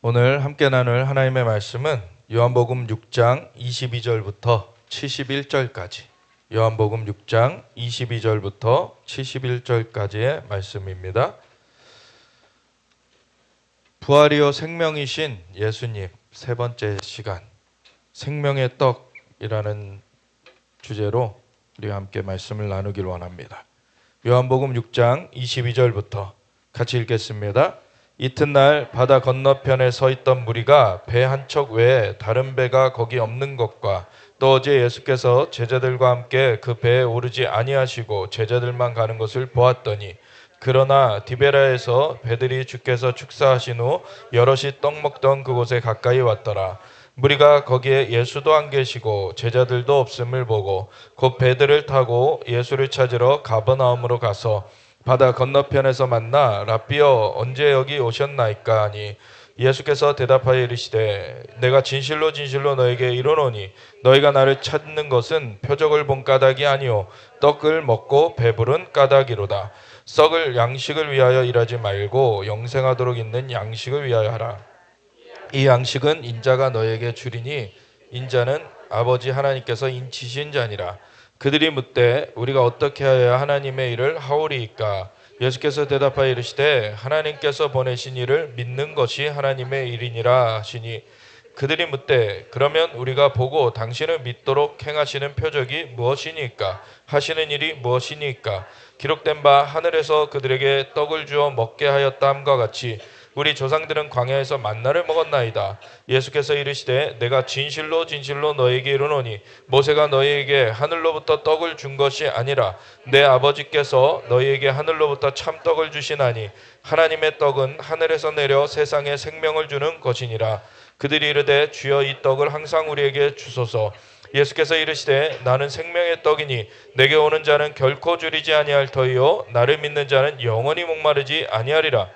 오늘 함께 나눌 하나님의 말씀은 요한복음 6장 22절부터 71절까지 요한복음 6장 22절부터 71절까지의 말씀입니다. 부활이요 생명이신 예수님 세 번째 시간 생명의 떡이라는 주제로 우리와 함께 말씀을 나누길 원합니다. 요한복음 6장 22절부터 같이 읽겠습니다. 이튿날 바다 건너편에 서 있던 무리가 배 한 척 외에 다른 배가 거기 없는 것과 또 어제 예수께서 제자들과 함께 그 배에 오르지 아니하시고 제자들만 가는 것을 보았더니 그러나 디베라에서 배들이 주께서 축사하신 후 여럿이 떡 먹던 그곳에 가까이 왔더라. 무리가 거기에 예수도 안 계시고 제자들도 없음을 보고 곧 배들을 타고 예수를 찾으러 가버나움으로 가서 바다 건너편에서 만나 랍비여 언제 여기 오셨나이까 하니 예수께서 대답하여 이르시되 내가 진실로 진실로 너에게 이르노니 너희가 나를 찾는 것은 표적을 본 까닭이 아니요 떡을 먹고 배부른 까닭이로다. 썩을 양식을 위하여 일하지 말고 영생하도록 있는 양식을 위하여 하라. 이 양식은 인자가 너에게 주리니 인자는 아버지 하나님께서 인치신 자니라. 그들이 묻되 우리가 어떻게 하여야 하나님의 일을 하오리이까? 예수께서 대답하여 이르시되 하나님께서 보내신 일을 믿는 것이 하나님의 일이니라 하시니 그들이 묻되 그러면 우리가 보고 당신을 믿도록 행하시는 표적이 무엇이니까? 하시는 일이 무엇이니까? 기록된 바 하늘에서 그들에게 떡을 주어 먹게 하였다 함과 같이 우리 조상들은 광야에서 만나를 먹었나이다. 예수께서 이르시되 내가 진실로 진실로 너에게 이르노니 모세가 너희에게 하늘로부터 떡을 준 것이 아니라 내 아버지께서 너희에게 하늘로부터 참떡을 주시나니 하나님의 떡은 하늘에서 내려 세상에 생명을 주는 것이니라. 그들이 이르되 주여 이 떡을 항상 우리에게 주소서. 예수께서 이르시되 나는 생명의 떡이니 내게 오는 자는 결코 줄이지 아니할 터이요 나를 믿는 자는 영원히 목마르지 아니하리라.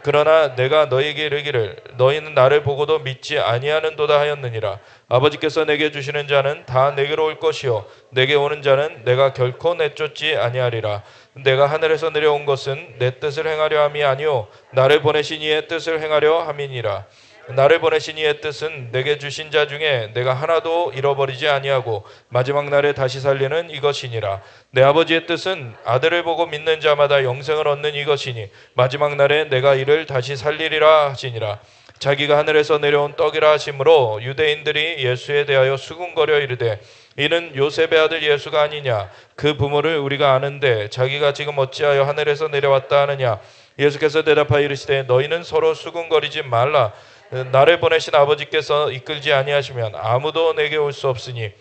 그러나 내가 너희에게 이르기를 너희는 나를 보고도 믿지 아니하는도다 하였느니라. 아버지께서 내게 주시는 자는 다 내게로 올 것이요 내게 오는 자는 내가 결코 내쫓지 아니하리라. 내가 하늘에서 내려온 것은 내 뜻을 행하려 함이 아니요 나를 보내신 이의 뜻을 행하려 함이니라. 나를 보내신 이의 뜻은 내게 주신 자 중에 내가 하나도 잃어버리지 아니하고 마지막 날에 다시 살리는 이것이니라. 내 아버지의 뜻은 아들을 보고 믿는 자마다 영생을 얻는 이것이니 마지막 날에 내가 이를 다시 살리리라 하시니라. 자기가 하늘에서 내려온 떡이라 하심으로 유대인들이 예수에 대하여 수군거려 이르되 이는 요셉의 아들 예수가 아니냐? 그 부모를 우리가 아는데 자기가 지금 어찌하여 하늘에서 내려왔다 하느냐? 예수께서 대답하여 이르시되 너희는 서로 수군거리지 말라. 나를 보내신 아버지께서 이끌지 아니하시면 아무도 내게 올 수 없으니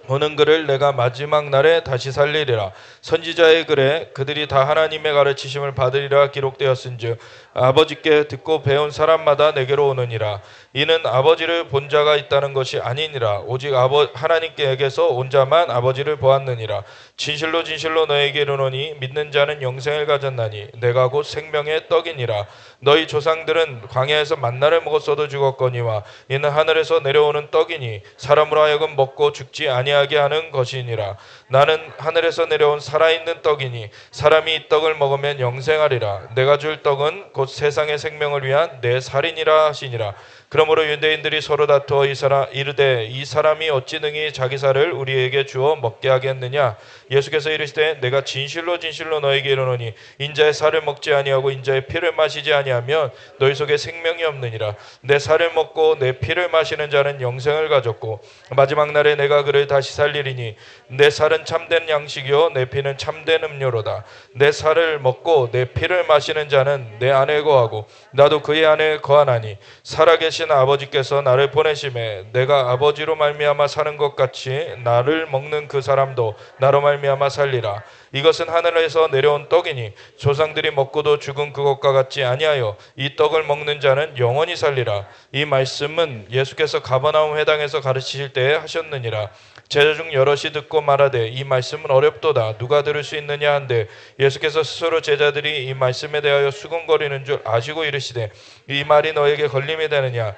오는 그를 내가 마지막 날에 다시 살리리라. 선지자의 글에 그들이 다 하나님의 가르치심을 받으리라 기록되었은즉 아버지께 듣고 배운 사람마다 내게로 오느니라. 이는 아버지를 본 자가 있다는 것이 아니니라. 오직 하나님께서 온 자만 아버지를 보았느니라. 진실로 진실로 너에게 이르노니 믿는 자는 영생을 가졌나니 내가 곧 생명의 떡이니라. 너희 조상들은 광야에서 만나를 먹었어도 죽었거니와 이는 하늘에서 내려오는 떡이니 사람으로 하여금 먹고 죽지 아니하게 하는 것이니라. 나는 하늘에서 내려온 살아있는 떡이니 사람이 이 떡을 먹으면 영생하리라. 내가 줄 떡은 곧 세상의 생명을 위한 내 살이니라 하시니라. 그러므로 유대인들이 서로 다투어 이르되 이 사람이 어찌 능히 자기 살을 우리에게 주어 먹게 하겠느냐? 예수께서 이르시되 내가 진실로 진실로 너에게 이르노니 인자의 살을 먹지 아니하고 인자의 피를 마시지 아니하면 너희 속에 생명이 없느니라. 내 살을 먹고 내 피를 마시는 자는 영생을 가졌고 마지막 날에 내가 그를 다시 살리리니 내 살은 참된 양식이요 내 피는 참된 음료로다. 내 살을 먹고 내 피를 마시는 자는 내 안에 거하고 나도 그의 안에 거하나니 살아계신 아버지께서 나를 보내심에 내가 아버지로 말미암아 사는 것 같이 나를 먹는 그 사람도 나로 말미암아 살리라. 이것은 하늘에서 내려온 떡이니 조상들이 먹고도 죽은 그것과 같지 아니하여 이 떡을 먹는 자는 영원히 살리라. 이 말씀은 예수께서 가버나움 회당에서 가르치실 때에 하셨느니라. 제자 중 여럿이 듣고 말하되 이 말씀은 어렵도다 누가 들을 수 있느냐 한데 예수께서 스스로 제자들이 이 말씀에 대하여 수군거리는 줄 아시고 이르시되 이 말이 너에게 걸림이 되느냐?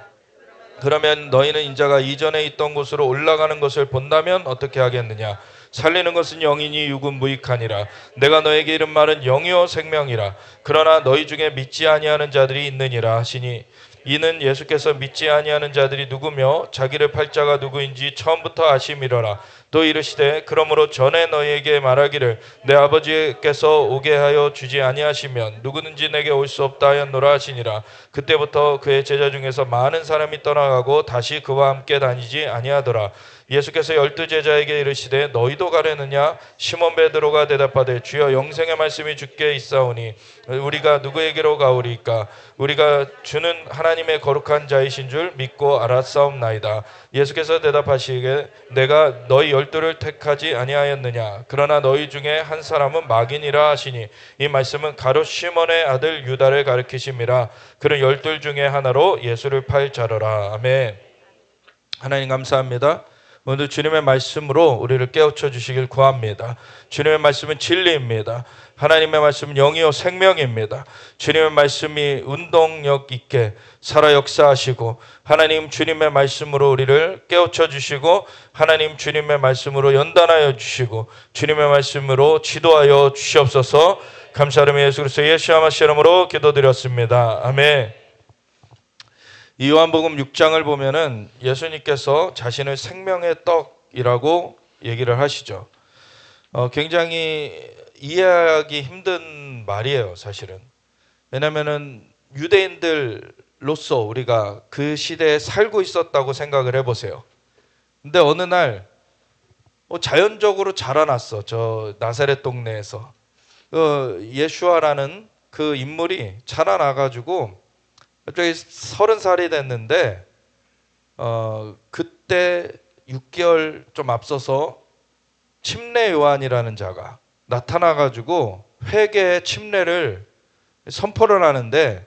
그러면 너희는 인자가 이전에 있던 곳으로 올라가는 것을 본다면 어떻게 하겠느냐? 살리는 것은 영이니 육은 무익하니라. 내가 너에게 이른 말은 영이요 생명이라. 그러나 너희 중에 믿지 아니하는 자들이 있느니라 하시니 이는 예수께서 믿지 아니하는 자들이 누구며 자기를 팔 자가 누구인지 처음부터 아심이러라. 또 이르시되 그러므로 전에 너희에게 말하기를 내 아버지께서 오게 하여 주지 아니하시면 누구든지 내게 올 수 없다 하였노라 하시니라. 그때부터 그의 제자 중에서 많은 사람이 떠나가고 다시 그와 함께 다니지 아니하더라. 예수께서 12 제자에게 이르시되 너희도 가려느냐? 시몬 베드로가 대답하되 주여 영생의 말씀이 주께 있사오니 우리가 누구에게로 가오리이까? 우리가 주는 하나님의 거룩한 자이신 줄 믿고 알았사옵나이다. 예수께서 대답하시기에 내가 너희 12를 택하지 아니하였느냐? 그러나 너희 중에 한 사람은 마귀니라 하시니 이 말씀은 가룟 시몬의 아들 유다를 가리키심이라. 그는 12 중에 하나로 예수를 팔 자로라. 아멘. 하나님 감사합니다. 오늘 주님의 말씀으로 우리를 깨우쳐 주시길 구합니다. 주님의 말씀은 진리입니다. 하나님의 말씀은 영이요 생명입니다. 주님의 말씀이 운동력 있게 살아 역사하시고 하나님 주님의 말씀으로 우리를 깨우쳐 주시고 하나님 주님의 말씀으로 연단하여 주시고 주님의 말씀으로 지도하여 주시옵소서. 감사하며 예수 그리스도의 예수의 이름으로 기도드렸습니다. 아멘. 이 요한복음 6장을 보면은 예수님께서 자신을 생명의 떡이라고 얘기를 하시죠. 굉장히 이해하기 힘든 말이에요, 사실은. 왜냐면은 유대인들로서 우리가 그 시대에 살고 있었다고 생각을 해보세요. 근데 어느 날 자연적으로 자라났어, 저 나사렛 동네에서. 예수아라는 그 인물이 자라나가지고 갑자기 30살이 됐는데 그때 6개월 좀 앞서서 침례 요한이라는 자가 나타나가지고 회개의 침례를 선포를 하는데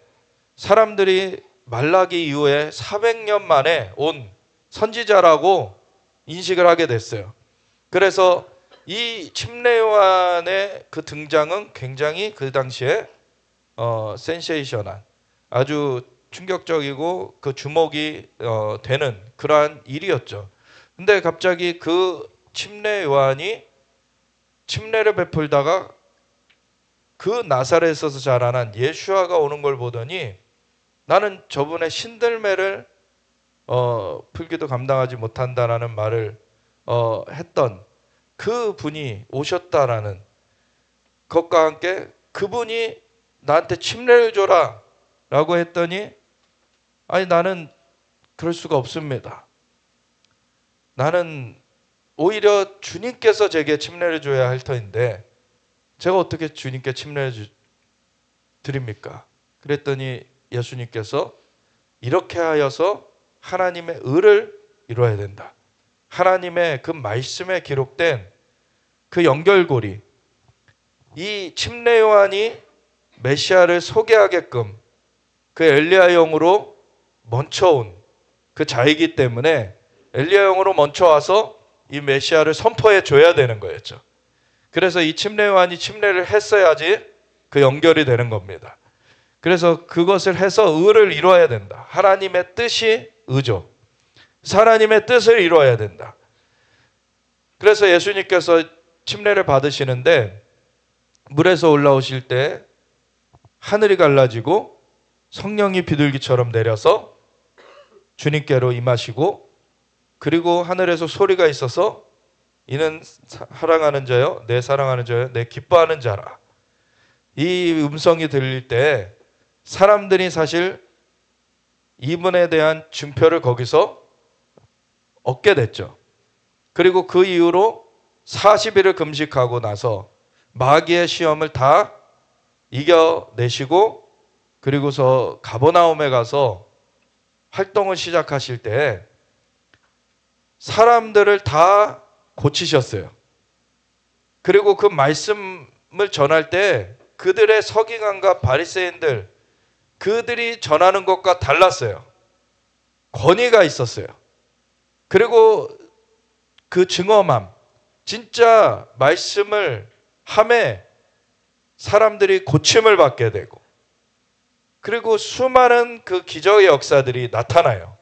사람들이 말라기 이후에 400년 만에 온 선지자라고 인식을 하게 됐어요. 그래서 이 침례 요한의 그 등장은 굉장히 그 당시에 센세이션한 아주 충격적이고 그 주목이 되는 그러한 일이었죠. 근데 갑자기 그 침례 요한이 침례를 베풀다가 그 나사렛에서 자라난 예수아가 오는 걸 보더니 나는 저분의 신들매를 풀기도 감당하지 못한다라는 말을 했던 그 분이 오셨다라는 것과 함께 그분이 나한테 침례를 줘라 라고 했더니 아니 나는 그럴 수가 없습니다. 나는 오히려 주님께서 제게 침례를 줘야 할 터인데 제가 어떻게 주님께 침례를 드립니까? 그랬더니 예수님께서 이렇게 하여서 하나님의 의를 이루어야 된다. 하나님의 그 말씀에 기록된 그 연결고리, 이 침례 요한이 메시아를 소개하게끔 그 엘리야 영으로 먼저 온 그 자이기 때문에 엘리야 영으로 먼저 와서 이 메시아를 선포해 줘야 되는 거였죠. 그래서 이 침례 요한이 침례를 했어야지 그 연결이 되는 겁니다. 그래서 그것을 해서 의를 이루어야 된다. 하나님의 뜻이 의죠. 하나님의 뜻을 이루어야 된다. 그래서 예수님께서 침례를 받으시는데 물에서 올라오실 때 하늘이 갈라지고 성령이 비둘기처럼 내려서 주님께로 임하시고 그리고 하늘에서 소리가 있어서 이는 사랑하는 자요 내 사랑하는 자요 내 기뻐하는 자라. 이 음성이 들릴 때 사람들이 사실 이분에 대한 증표를 거기서 얻게 됐죠. 그리고 그 이후로 40일을 금식하고 나서 마귀의 시험을 다 이겨내시고 그리고서 가버나움에 가서 활동을 시작하실 때 사람들을 다 고치셨어요. 그리고 그 말씀을 전할 때 그들의 서기관과 바리새인들 그들이 전하는 것과 달랐어요. 권위가 있었어요. 그리고 그 증엄함, 진짜 말씀을 함에 사람들이 고침을 받게 되고 그리고 수많은 그 기적의 역사들이 나타나요.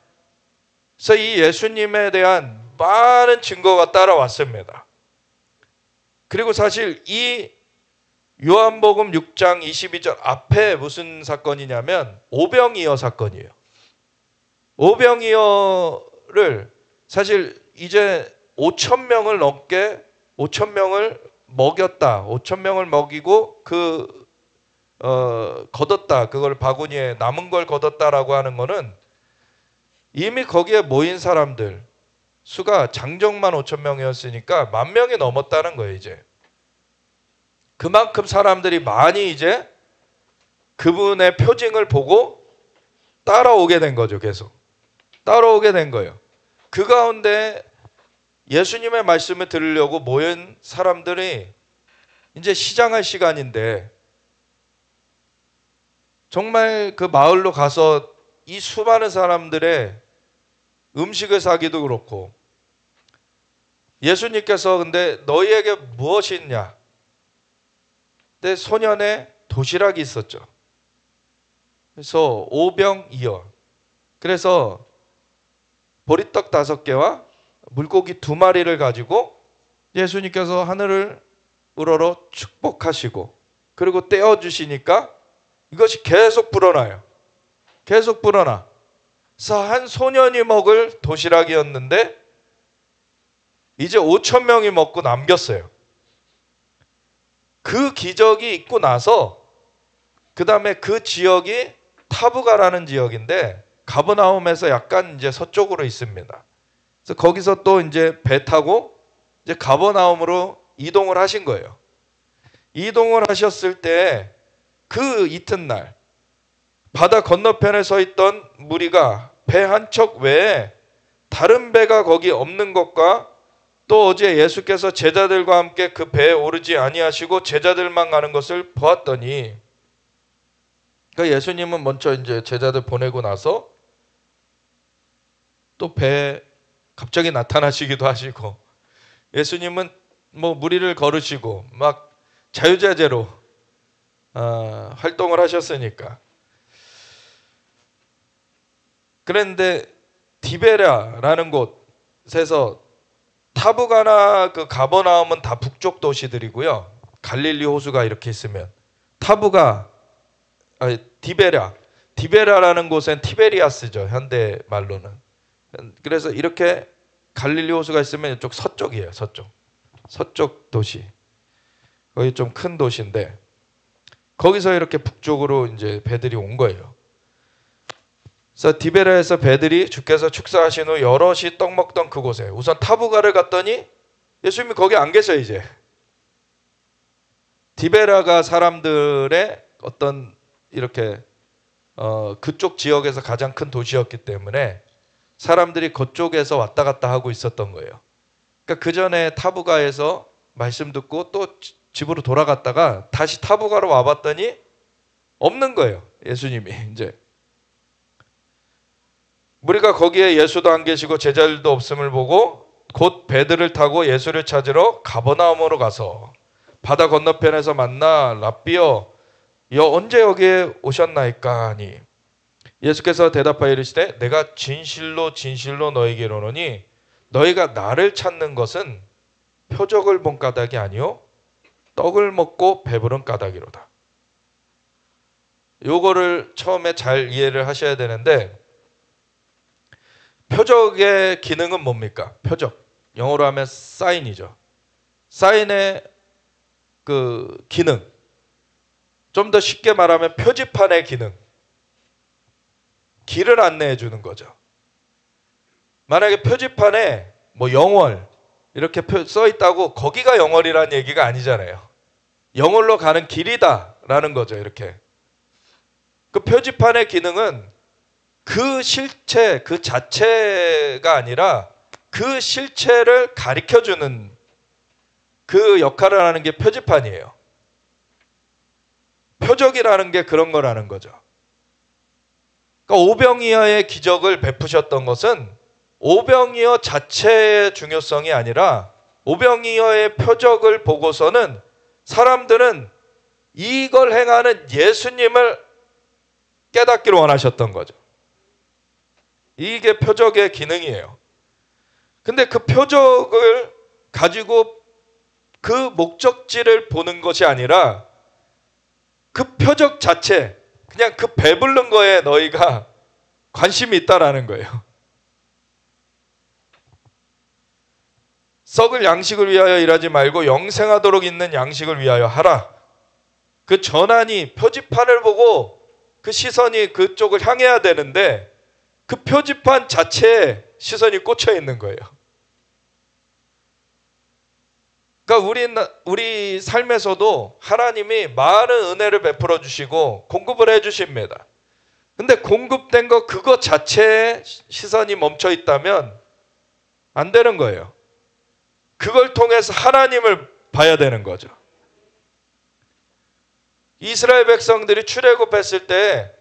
그래서 이 예수님에 대한 많은 증거가 따라왔습니다. 그리고 사실 이 요한복음 6장 22절 앞에 무슨 사건이냐면 오병이어 사건이에요. 오병이어를 사실 이제 5천 명을 넘게 5천 명을 먹였다. 5천 명을 먹이고 걷었다. 그걸 바구니에 남은 걸 걷었다라고 하는 거는 이미 거기에 모인 사람들 수가 장정만 5천 명이었으니까 10,000명이 넘었다는 거예요, 이제. 그만큼 사람들이 많이 이제 그분의 표징을 보고 따라오게 된 거죠, 계속. 따라오게 된 거예요. 그 가운데 예수님의 말씀을 들으려고 모인 사람들이 이제 시장할 시간인데 정말 그 마을로 가서 이 수많은 사람들의 음식을 사기도 그렇고 예수님께서 근데 너희에게 무엇이 있냐? 근데 소년에 도시락이 있었죠. 그래서 오병이어. 그래서 보리떡 5개와 물고기 2마리를 가지고 예수님께서 하늘을 우러러 축복하시고 그리고 떼어주시니까 이것이 계속 불어나요. 계속 불어나. 그래서 한 소년이 먹을 도시락이었는데 이제 5,000명이 먹고 남겼어요. 그 기적이 있고 나서 그 다음에 그 지역이 타부가라는 지역인데 가버나움에서 약간 이제 서쪽으로 있습니다. 그래서 거기서 또 이제 배 타고 이제 가버나움으로 이동을 하신 거예요. 이동을 하셨을 때 그 이튿날 바다 건너편에 서 있던 무리가 배 한 척 외에 다른 배가 거기 없는 것과 또 어제 예수께서 제자들과 함께 그 배에 오르지 아니하시고 제자들만 가는 것을 보았더니 그러니까 예수님은 먼저 이제 제자들 보내고 나서 또 배에 갑자기 나타나시기도 하시고 예수님은 뭐 무리를 거르시고 막 자유자재로 활동을 하셨으니까. 그런데 디베라라는 곳에서 타부가나 그 가버나움은 다 북쪽 도시들이고요. 갈릴리 호수가 이렇게 있으면 타부가 디베라라는 곳은 티베리아스죠. 현대 말로는. 그래서 이렇게 갈릴리 호수가 있으면 이쪽 서쪽이에요. 서쪽 도시. 거기 좀 큰 도시인데 거기서 이렇게 북쪽으로 이제 배들이 온 거예요. 그래서 디베라에서 배들이 주께서 축사하신 후 여럿이 떡 먹던 그곳에 우선 타부가를 갔더니 예수님이 거기 안 계셔요. 이제 디베라가 사람들의 어떤 이렇게 그쪽 지역에서 가장 큰 도시였기 때문에 사람들이 그쪽에서 왔다 갔다 하고 있었던 거예요. 그러니까 그 전에 타부가에서 말씀 듣고 또 집으로 돌아갔다가 다시 타부가로 와봤더니 없는 거예요. 예수님이 이제. 무리가 거기에 예수도 안 계시고 제자들도 없음을 보고 곧 배들을 타고 예수를 찾으러 가버나움으로 가서 바다 건너편에서 만나 랍비여 언제 여기에 오셨나이까 하니 예수께서 대답하여 이르시되 내가 진실로 진실로 너희에게 이르노니 너희가 나를 찾는 것은 표적을 본 까닭이 아니요 떡을 먹고 배부른 까닭이로다. 요거를 처음에 잘 이해를 하셔야 되는데 표적의 기능은 뭡니까? 표적. 영어로 하면 사인이죠. 사인의 그 기능. 좀 더 쉽게 말하면 표지판의 기능. 길을 안내해 주는 거죠. 만약에 표지판에 뭐 영월 이렇게 써 있다고 거기가 영월이라는 얘기가 아니잖아요. 영월로 가는 길이다라는 거죠. 이렇게. 그 표지판의 기능은 그 실체 그 자체가 아니라 그 실체를 가리켜주는 그 역할을 하는 게 표지판이에요. 표적이라는 게 그런 거라는 거죠. 그러니까 오병이어의 기적을 베푸셨던 것은 오병이어 자체의 중요성이 아니라 오병이어의 표적을 보고서는 사람들은 이걸 행하는 예수님을 깨닫기를 원하셨던 거죠. 이게 표적의 기능이에요. 근데 그 표적을 가지고 그 목적지를 보는 것이 아니라 그 표적 자체, 그냥 그 배부른 거에 너희가 관심이 있다라는 거예요. 썩을 양식을 위하여 일하지 말고 영생하도록 있는 양식을 위하여 하라. 그 전환이 표지판을 보고 그 시선이 그쪽을 향해야 되는데 그 표지판 자체에 시선이 꽂혀 있는 거예요. 그러니까 우리 삶에서도 하나님이 많은 은혜를 베풀어 주시고 공급을 해 주십니다. 근데 공급된 거 그것 자체에 시선이 멈춰 있다면 안 되는 거예요. 그걸 통해서 하나님을 봐야 되는 거죠. 이스라엘 백성들이 출애굽했을 때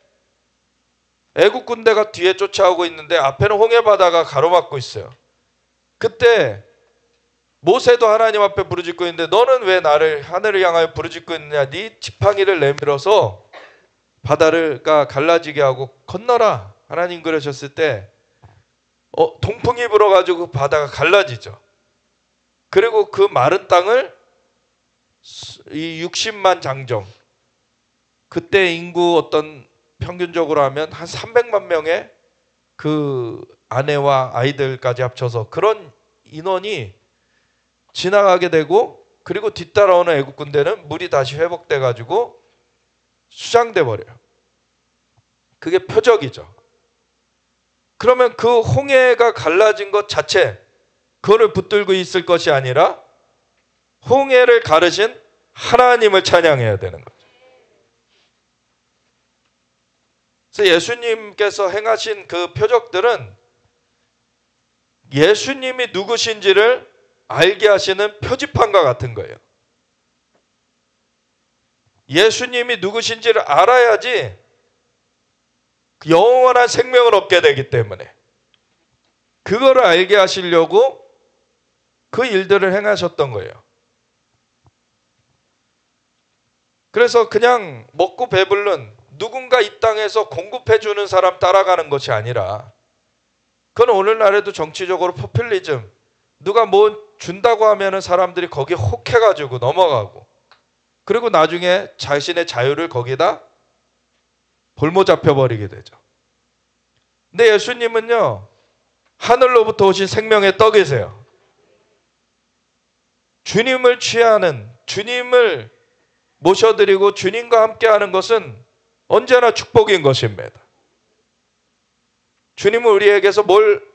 애국 군대가 뒤에 쫓아오고 있는데 앞에는 홍해 바다가 가로막고 있어요. 그때 모세도 하나님 앞에 부르짖고 있는데 너는 왜 나를 하늘을 향하여 부르짖고 있느냐? 네 지팡이를 내밀어서 바다가 갈라지게 하고 건너라. 하나님 그러셨을 때 동풍이 불어가지고 바다가 갈라지죠. 그리고 그 마른 땅을 이 60만 장정, 그때 인구 어떤 평균적으로 하면 한 300만 명의 그 아내와 아이들까지 합쳐서 그런 인원이 지나가게 되고, 그리고 뒤따라오는 애국 군대는 물이 다시 회복돼 가지고 수장돼 버려요. 그게 표적이죠. 그러면 그 홍해가 갈라진 것 자체, 그거를 붙들고 있을 것이 아니라 홍해를 가르신 하나님을 찬양해야 되는 거죠. 그래서 예수님께서 행하신 그 표적들은 예수님이 누구신지를 알게 하시는 표지판과 같은 거예요. 예수님이 누구신지를 알아야지 영원한 생명을 얻게 되기 때문에 그거를 알게 하시려고 그 일들을 행하셨던 거예요. 그래서 그냥 먹고 배부른 누군가 이 땅에서 공급해주는 사람 따라가는 것이 아니라, 그건 오늘날에도 정치적으로 포퓰리즘, 누가 뭐 준다고 하면은 사람들이 거기에 혹해가지고 넘어가고, 그리고 나중에 자신의 자유를 거기다 볼모 잡혀버리게 되죠. 근데 예수님은요, 하늘로부터 오신 생명의 떡이세요. 주님을 취하는, 주님을 모셔드리고 주님과 함께하는 것은 언제나 축복인 것입니다. 주님은 우리에게서 뭘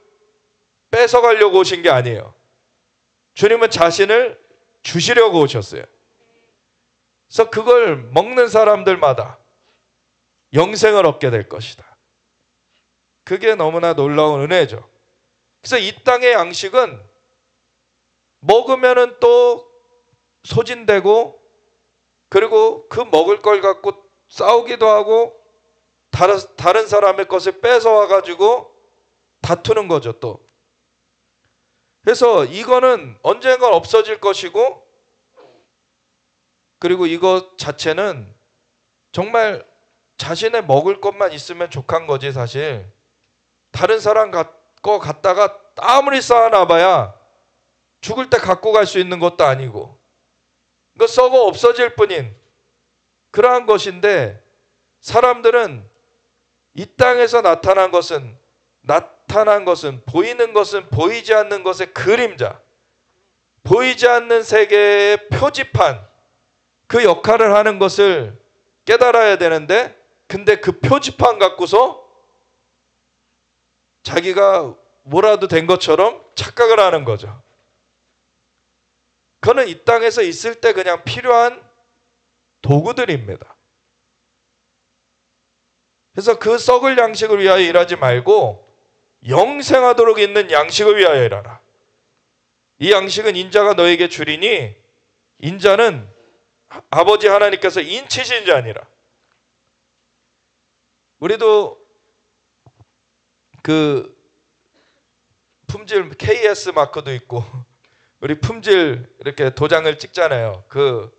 뺏어가려고 오신 게 아니에요. 주님은 자신을 주시려고 오셨어요. 그래서 그걸 먹는 사람들마다 영생을 얻게 될 것이다. 그게 너무나 놀라운 은혜죠. 그래서 이 땅의 양식은 먹으면은 또 소진되고, 그리고 그 먹을 걸 갖고 싸우기도 하고 다른 사람의 것을 뺏어와 가지고 다투는 거죠 또. 그래서 이거는 언젠가 없어질 것이고, 그리고 이것 자체는 정말 자신의 먹을 것만 있으면 족한 거지, 사실 다른 사람 거 갖다가 아무리 쌓아놔봐야 죽을 때 갖고 갈 수 있는 것도 아니고, 이거 썩어 없어질 뿐인 그러한 것인데, 사람들은 이 땅에서 나타난 것은 보이는 것은 보이지 않는 것의 그림자, 보이지 않는 세계의 표지판, 그 역할을 하는 것을 깨달아야 되는데, 근데 그 표지판 갖고서 자기가 뭐라도 된 것처럼 착각을 하는 거죠. 그거는 이 땅에서 있을 때 그냥 필요한 도구들입니다. 그래서 그 썩을 양식을 위하여 일하지 말고 영생하도록 있는 양식을 위하여 일하라. 이 양식은 인자가 너에게 주리니, 인자는 아버지 하나님께서 인치신 자니라. 우리도 그 품질 KS 마크도 있고, 우리 품질 이렇게 도장을 찍잖아요. 그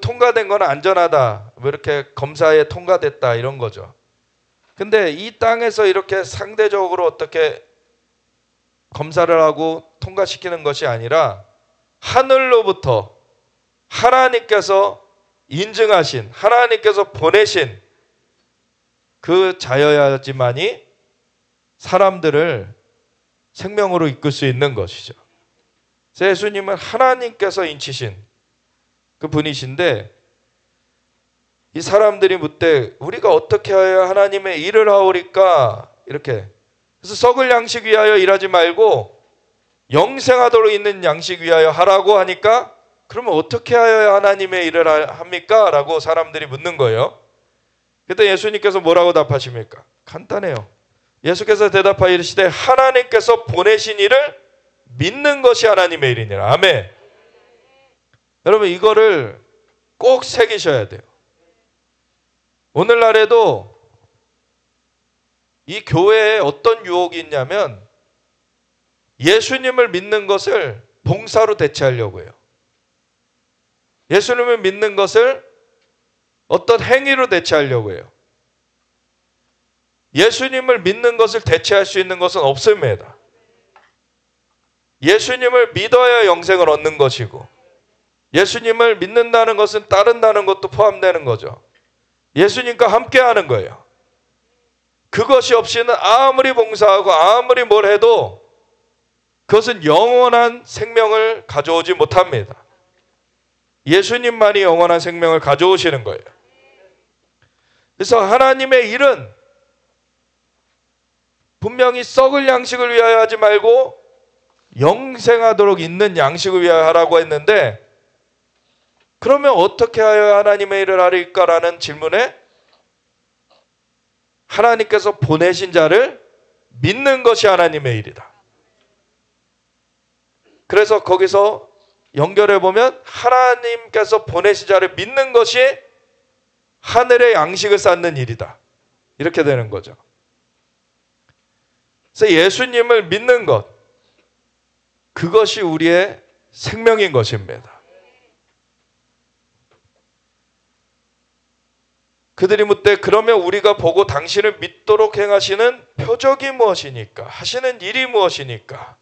통과된 건 안전하다, 뭐 이렇게 검사에 통과됐다, 이런 거죠. 근데 이 땅에서 이렇게 상대적으로 어떻게 검사를 하고 통과시키는 것이 아니라, 하늘로부터 하나님께서 인증하신, 하나님께서 보내신 그 자여야지만이 사람들을 생명으로 이끌 수 있는 것이죠. 그래서 예수님은 하나님께서 인치신 그 분이신데, 이 사람들이 묻되 우리가 어떻게 하여 하나님의 일을 하오리까? 이렇게. 그래서 썩을 양식 위하여 일하지 말고 영생하도록 있는 양식 위하여 하라고 하니까, 그러면 어떻게 하여야 하나님의 일을 합니까? 라고 사람들이 묻는 거예요. 그때 예수님께서 뭐라고 답하십니까? 간단해요. 예수께서 대답하여 이르시되 하나님께서 보내신 일을 믿는 것이 하나님의 일이니라. 아멘. 여러분, 이거를 꼭 새기셔야 돼요. 오늘날에도 이 교회에 어떤 유혹이 있냐면, 예수님을 믿는 것을 봉사로 대체하려고 해요. 예수님을 믿는 것을 어떤 행위로 대체하려고 해요. 예수님을 믿는 것을 대체할 수 있는 것은 없습니다. 예수님을 믿어야 영생을 얻는 것이고, 예수님을 믿는다는 것은 따른다는 것도 포함되는 거죠. 예수님과 함께 하는 거예요. 그것이 없이는 아무리 봉사하고 아무리 뭘 해도 그것은 영원한 생명을 가져오지 못합니다. 예수님만이 영원한 생명을 가져오시는 거예요. 그래서 하나님의 일은 분명히 썩을 양식을 위하여 하지 말고 영생하도록 있는 양식을 위하여 하라고 했는데, 그러면 어떻게 하여 하나님의 일을 하리까라는 질문에 하나님께서 보내신 자를 믿는 것이 하나님의 일이다. 그래서 거기서 연결해 보면 하나님께서 보내신 자를 믿는 것이 하늘의 양식을 쌓는 일이다. 이렇게 되는 거죠. 그래서 예수님을 믿는 것, 그것이 우리의 생명인 것입니다. 그들이 묻되 그러면 우리가 보고 당신을 믿도록 행하시는 표적이 무엇이니까? 하시는 일이 무엇이니까?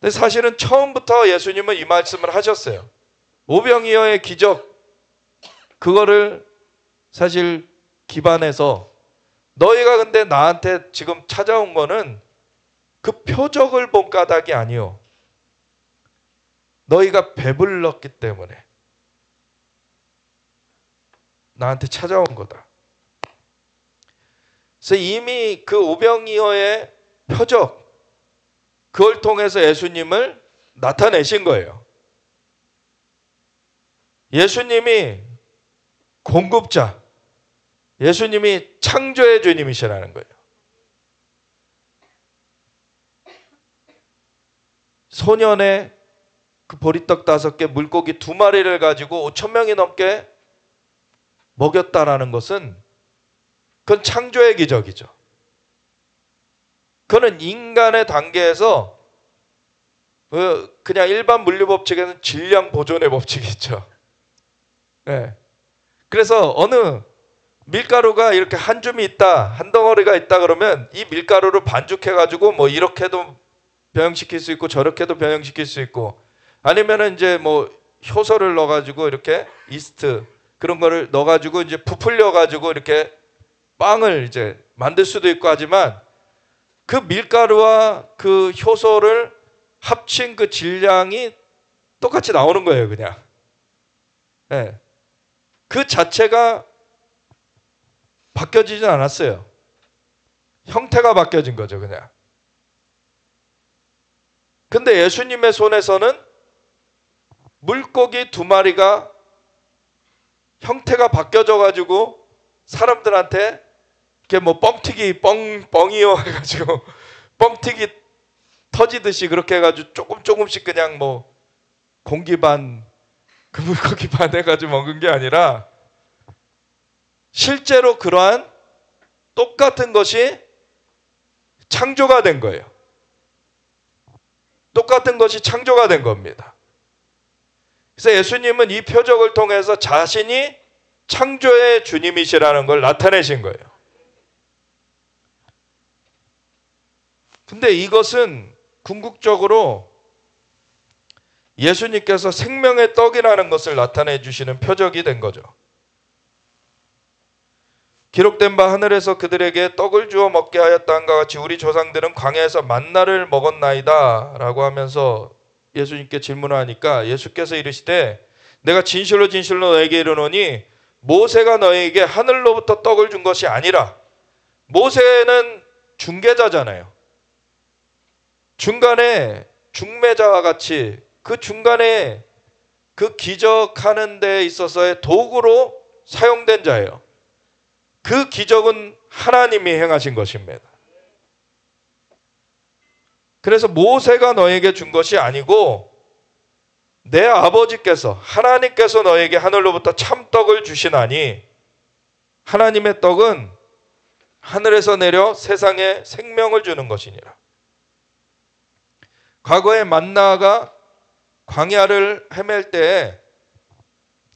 근데 사실은 처음부터 예수님은 이 말씀을 하셨어요. 오병이어의 기적, 그거를 사실 기반해서 너희가 근데 나한테 지금 찾아온 거는 그 표적을 본 까닭이 아니요. 너희가 배불렀기 때문에 나한테 찾아온 거다. 그래서 이미 그 오병이어의 표적, 그걸 통해서 예수님을 나타내신 거예요. 예수님이 공급자, 예수님이 창조의 주님이시라는 거예요. 소년의 그 보리떡 5개, 물고기 2마리를 가지고 5,000명이 넘게 먹였다라는 것은 그건 창조의 기적이죠. 그거는 인간의 단계에서 그냥 일반 물리법칙에는 질량 보존의 법칙이 있죠. 네. 그래서 어느 밀가루가 이렇게 한 줌이 있다, 한 덩어리가 있다 그러면 이 밀가루를 반죽해가지고 뭐 이렇게도 변형시킬 수 있고 저렇게도 변형시킬 수 있고, 아니면은 이제 뭐 효소를 넣어가지고 이렇게 이스트 그런 거를 넣어가지고 이제 부풀려가지고 이렇게 빵을 이제 만들 수도 있고 하지만, 그 밀가루와 그 효소를 합친 그 질량이 똑같이 나오는 거예요, 그냥. 네. 그 자체가 바뀌어지진 않았어요. 형태가 바뀌어진 거죠, 그냥. 근데 예수님의 손에서는 물고기 2마리가 형태가 바뀌어져 가지고 사람들한테 이렇게 뭐 뻥튀기 뻥이요 해가지고 뻥튀기 터지듯이 그렇게 해가지고 조금씩 그냥 뭐 공기 반 그 물고기 반 해가지고 먹은 게 아니라, 실제로 그러한 똑같은 것이 창조가 된 거예요. 똑같은 것이 창조가 된 겁니다. 그래서 예수님은 이 표적을 통해서 자신이 창조의 주님이시라는 걸 나타내신 거예요. 근데 이것은 궁극적으로 예수님께서 생명의 떡이라는 것을 나타내 주시는 표적이 된 거죠. 기록된 바 하늘에서 그들에게 떡을 주어 먹게 하였다 한과 같이 우리 조상들은 광야에서 만나를 먹었나이다 라고 하면서 예수님께 질문을 하니까 예수께서 이르시되 내가 진실로 진실로 너에게 이르노니 모세가 너에게 하늘로부터 떡을 준 것이 아니라, 모세는 중개자잖아요. 중간에 중매자와 같이 그 중간에 그 기적하는 데 있어서의 도구로 사용된 자예요. 그 기적은 하나님이 행하신 것입니다. 그래서 모세가 너에게 준 것이 아니고 내 아버지께서, 하나님께서 너에게 하늘로부터 참떡을 주시나니 하나님의 떡은 하늘에서 내려 세상에 생명을 주는 것이니라. 과거에 만나가 광야를 헤맬 때에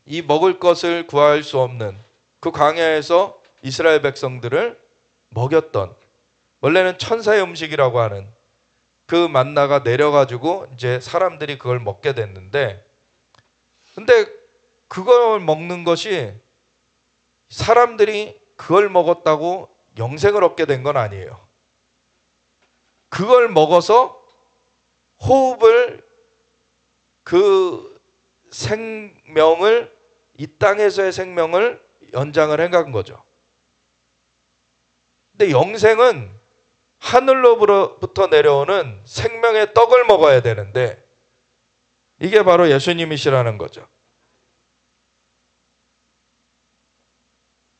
이 먹을 것을 구할 수 없는 그 광야에서 이스라엘 백성들을 먹였던, 원래는 천사의 음식이라고 하는 그 만나가 내려가지고 이제 사람들이 그걸 먹게 됐는데, 근데 그걸 먹는 것이 사람들이 그걸 먹었다고 영생을 얻게 된 건 아니에요. 그걸 먹어서 호흡을, 그 생명을, 이 땅에서의 생명을 연장을 해간 거죠. 근데 영생은 하늘로부터 내려오는 생명의 떡을 먹어야 되는데 이게 바로 예수님이시라는 거죠.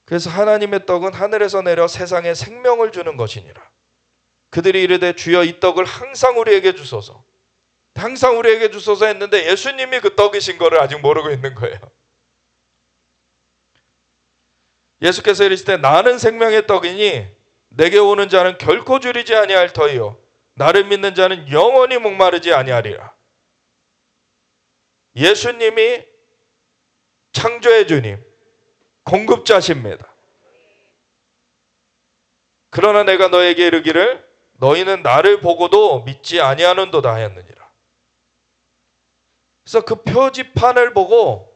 그래서 하나님의 떡은 하늘에서 내려 세상에 생명을 주는 것이니라. 그들이 이르되 주여 이 떡을 항상 우리에게 주소서, 항상 우리에게 주소서 했는데 예수님이 그 떡이신 거를 아직 모르고 있는 거예요. 예수께서 이르시되 나는 생명의 떡이니 내게 오는 자는 결코 줄이지 아니할 터이요 나를 믿는 자는 영원히 목마르지 아니하리라. 예수님이 창조의 주님, 공급자십니다. 그러나 내가 너에게 이르기를 너희는 나를 보고도 믿지 아니하는도다 하였느니라. 그래서 그 표지판을 보고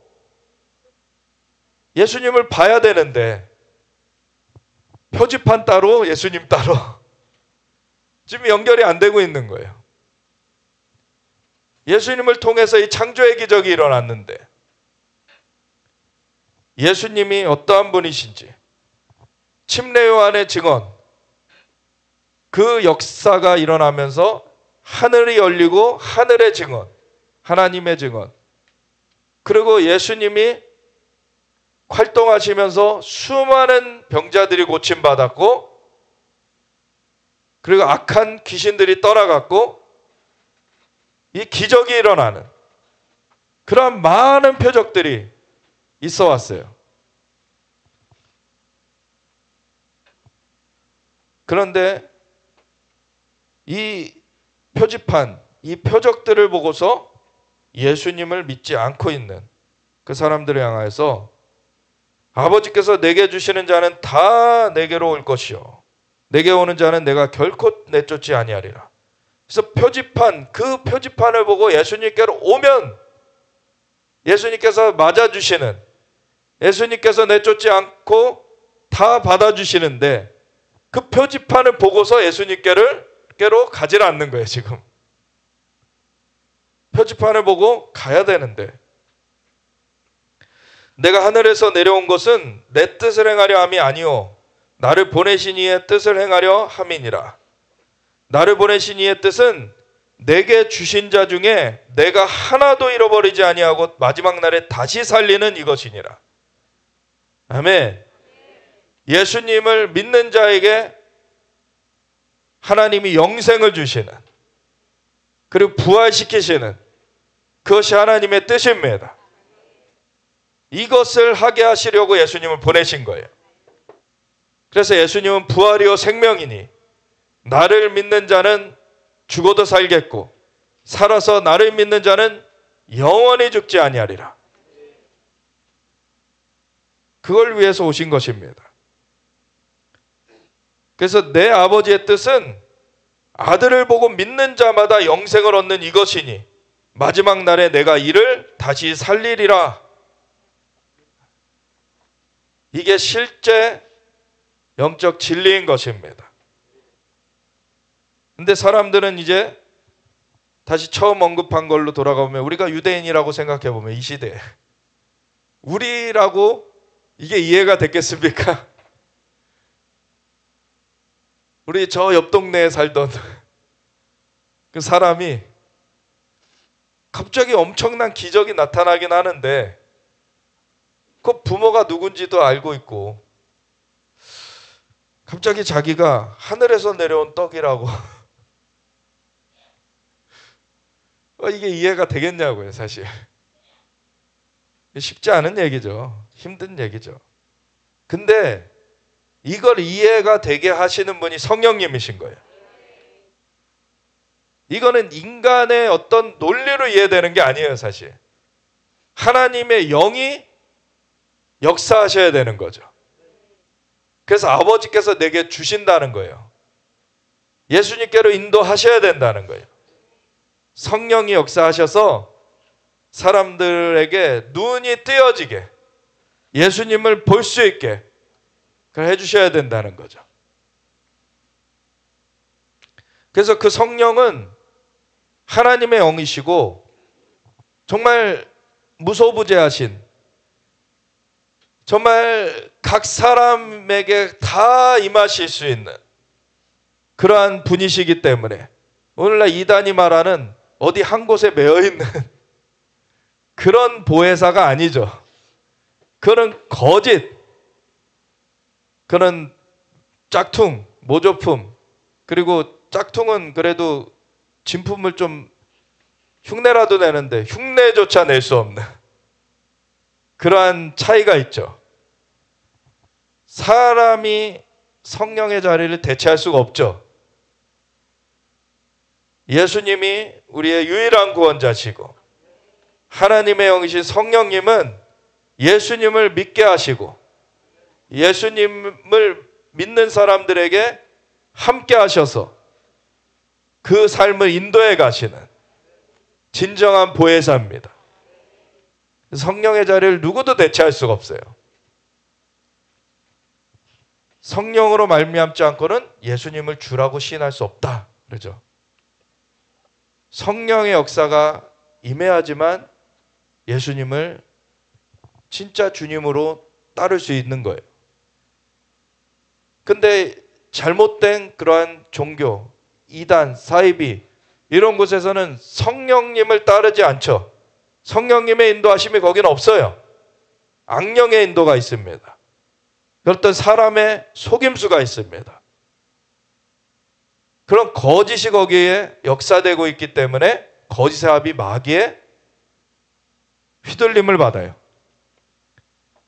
예수님을 봐야 되는데 표지판 따로 예수님 따로 지금 연결이 안 되고 있는 거예요. 예수님을 통해서 이 창조의 기적이 일어났는데 예수님이 어떠한 분이신지, 침례 요한의 증언, 그 역사가 일어나면서 하늘이 열리고 하늘의 증언, 하나님의 증언, 그리고 예수님이 활동하시면서 수많은 병자들이 고침받았고, 그리고 악한 귀신들이 떠나갔고, 이 기적이 일어나는 그런 많은 표적들이 있어 왔어요. 그런데 이 표지판, 이 표적들을 보고서 예수님을 믿지 않고 있는 그 사람들을 향하여서 아버지께서 내게 주시는 자는 다 내게로 올 것이요 내게 오는 자는 내가 결코 내쫓지 아니하리라. 그래서 표지판, 그 표지판을 보고 예수님께로 오면 예수님께서 맞아주시는, 예수님께서 내쫓지 않고 다 받아주시는데 그 표지판을 보고서 예수님께로 가지 않는 거예요. 지금 표지판을 보고 가야 되는데, 내가 하늘에서 내려온 것은 내 뜻을 행하려 함이 아니요 나를 보내신 이의 뜻을 행하려 함이니라. 나를 보내신 이의 뜻은 내게 주신 자 중에 내가 하나도 잃어버리지 아니하고 마지막 날에 다시 살리는 이것이니라. 아멘. 예수님을 믿는 자에게 하나님이 영생을 주시는, 그리고 부활시키시는, 그것이 하나님의 뜻입니다. 이것을 하게 하시려고 예수님을 보내신 거예요. 그래서 예수님은 부활이요 생명이니 나를 믿는 자는 죽어도 살겠고 살아서 나를 믿는 자는 영원히 죽지 아니하리라. 그걸 위해서 오신 것입니다. 그래서 내 아버지의 뜻은 아들을 보고 믿는 자마다 영생을 얻는 이것이니 마지막 날에 내가 이를 다시 살리리라. 이게 실제 영적 진리인 것입니다. 근데 사람들은 이제 다시 처음 언급한 걸로 돌아가보면 우리가 유대인이라고 생각해보면 이 시대에 우리라고 이게 이해가 됐겠습니까? 우리 저 옆 동네에 살던 그 사람이 갑자기 엄청난 기적이 나타나긴 하는데 그 부모가 누군지도 알고 있고 갑자기 자기가 하늘에서 내려온 떡이라고 이게 이해가 되겠냐고요. 사실 쉽지 않은 얘기죠. 힘든 얘기죠. 근데 이걸 이해가 되게 하시는 분이 성령님이신 거예요. 이거는 인간의 어떤 논리로 이해되는 게 아니에요. 사실 하나님의 영이 역사하셔야 되는 거죠. 그래서 아버지께서 내게 주신다는 거예요. 예수님께로 인도하셔야 된다는 거예요. 성령이 역사하셔서 사람들에게 눈이 뜨여지게 예수님을 볼 수 있게 그걸 해주셔야 된다는 거죠. 그래서 그 성령은 하나님의 영이시고 정말 무소부재하신 정말 각 사람에게 다 임하실 수 있는 그러한 분이시기 때문에 오늘날 이단이 말하는 어디 한 곳에 매여있는 그런 보혜사가 아니죠. 그런 거짓, 그런 짝퉁, 모조품, 그리고 짝퉁은 그래도 진품을 좀 흉내라도 내는데 흉내조차 낼 수 없는 그러한 차이가 있죠. 사람이 성령의 자리를 대체할 수가 없죠. 예수님이 우리의 유일한 구원자시고 하나님의 영이신 성령님은 예수님을 믿게 하시고 예수님을 믿는 사람들에게 함께 하셔서 그 삶을 인도해 가시는 진정한 보혜사입니다. 성령의 자리를 누구도 대체할 수가 없어요. 성령으로 말미암지 않고는 예수님을 주라고 시인할 수 없다. 그러죠. 성령의 역사가 임해야지만 예수님을 진짜 주님으로 따를 수 있는 거예요. 근데 잘못된 그러한 종교, 이단, 사이비 이런 곳에서는 성령님을 따르지 않죠. 성령님의 인도하심이 거기는 없어요. 악령의 인도가 있습니다. 어떤 사람의 속임수가 있습니다. 그런 거짓이 거기에 역사되고 있기 때문에 거짓의 합이 마귀의 휘둘림을 받아요.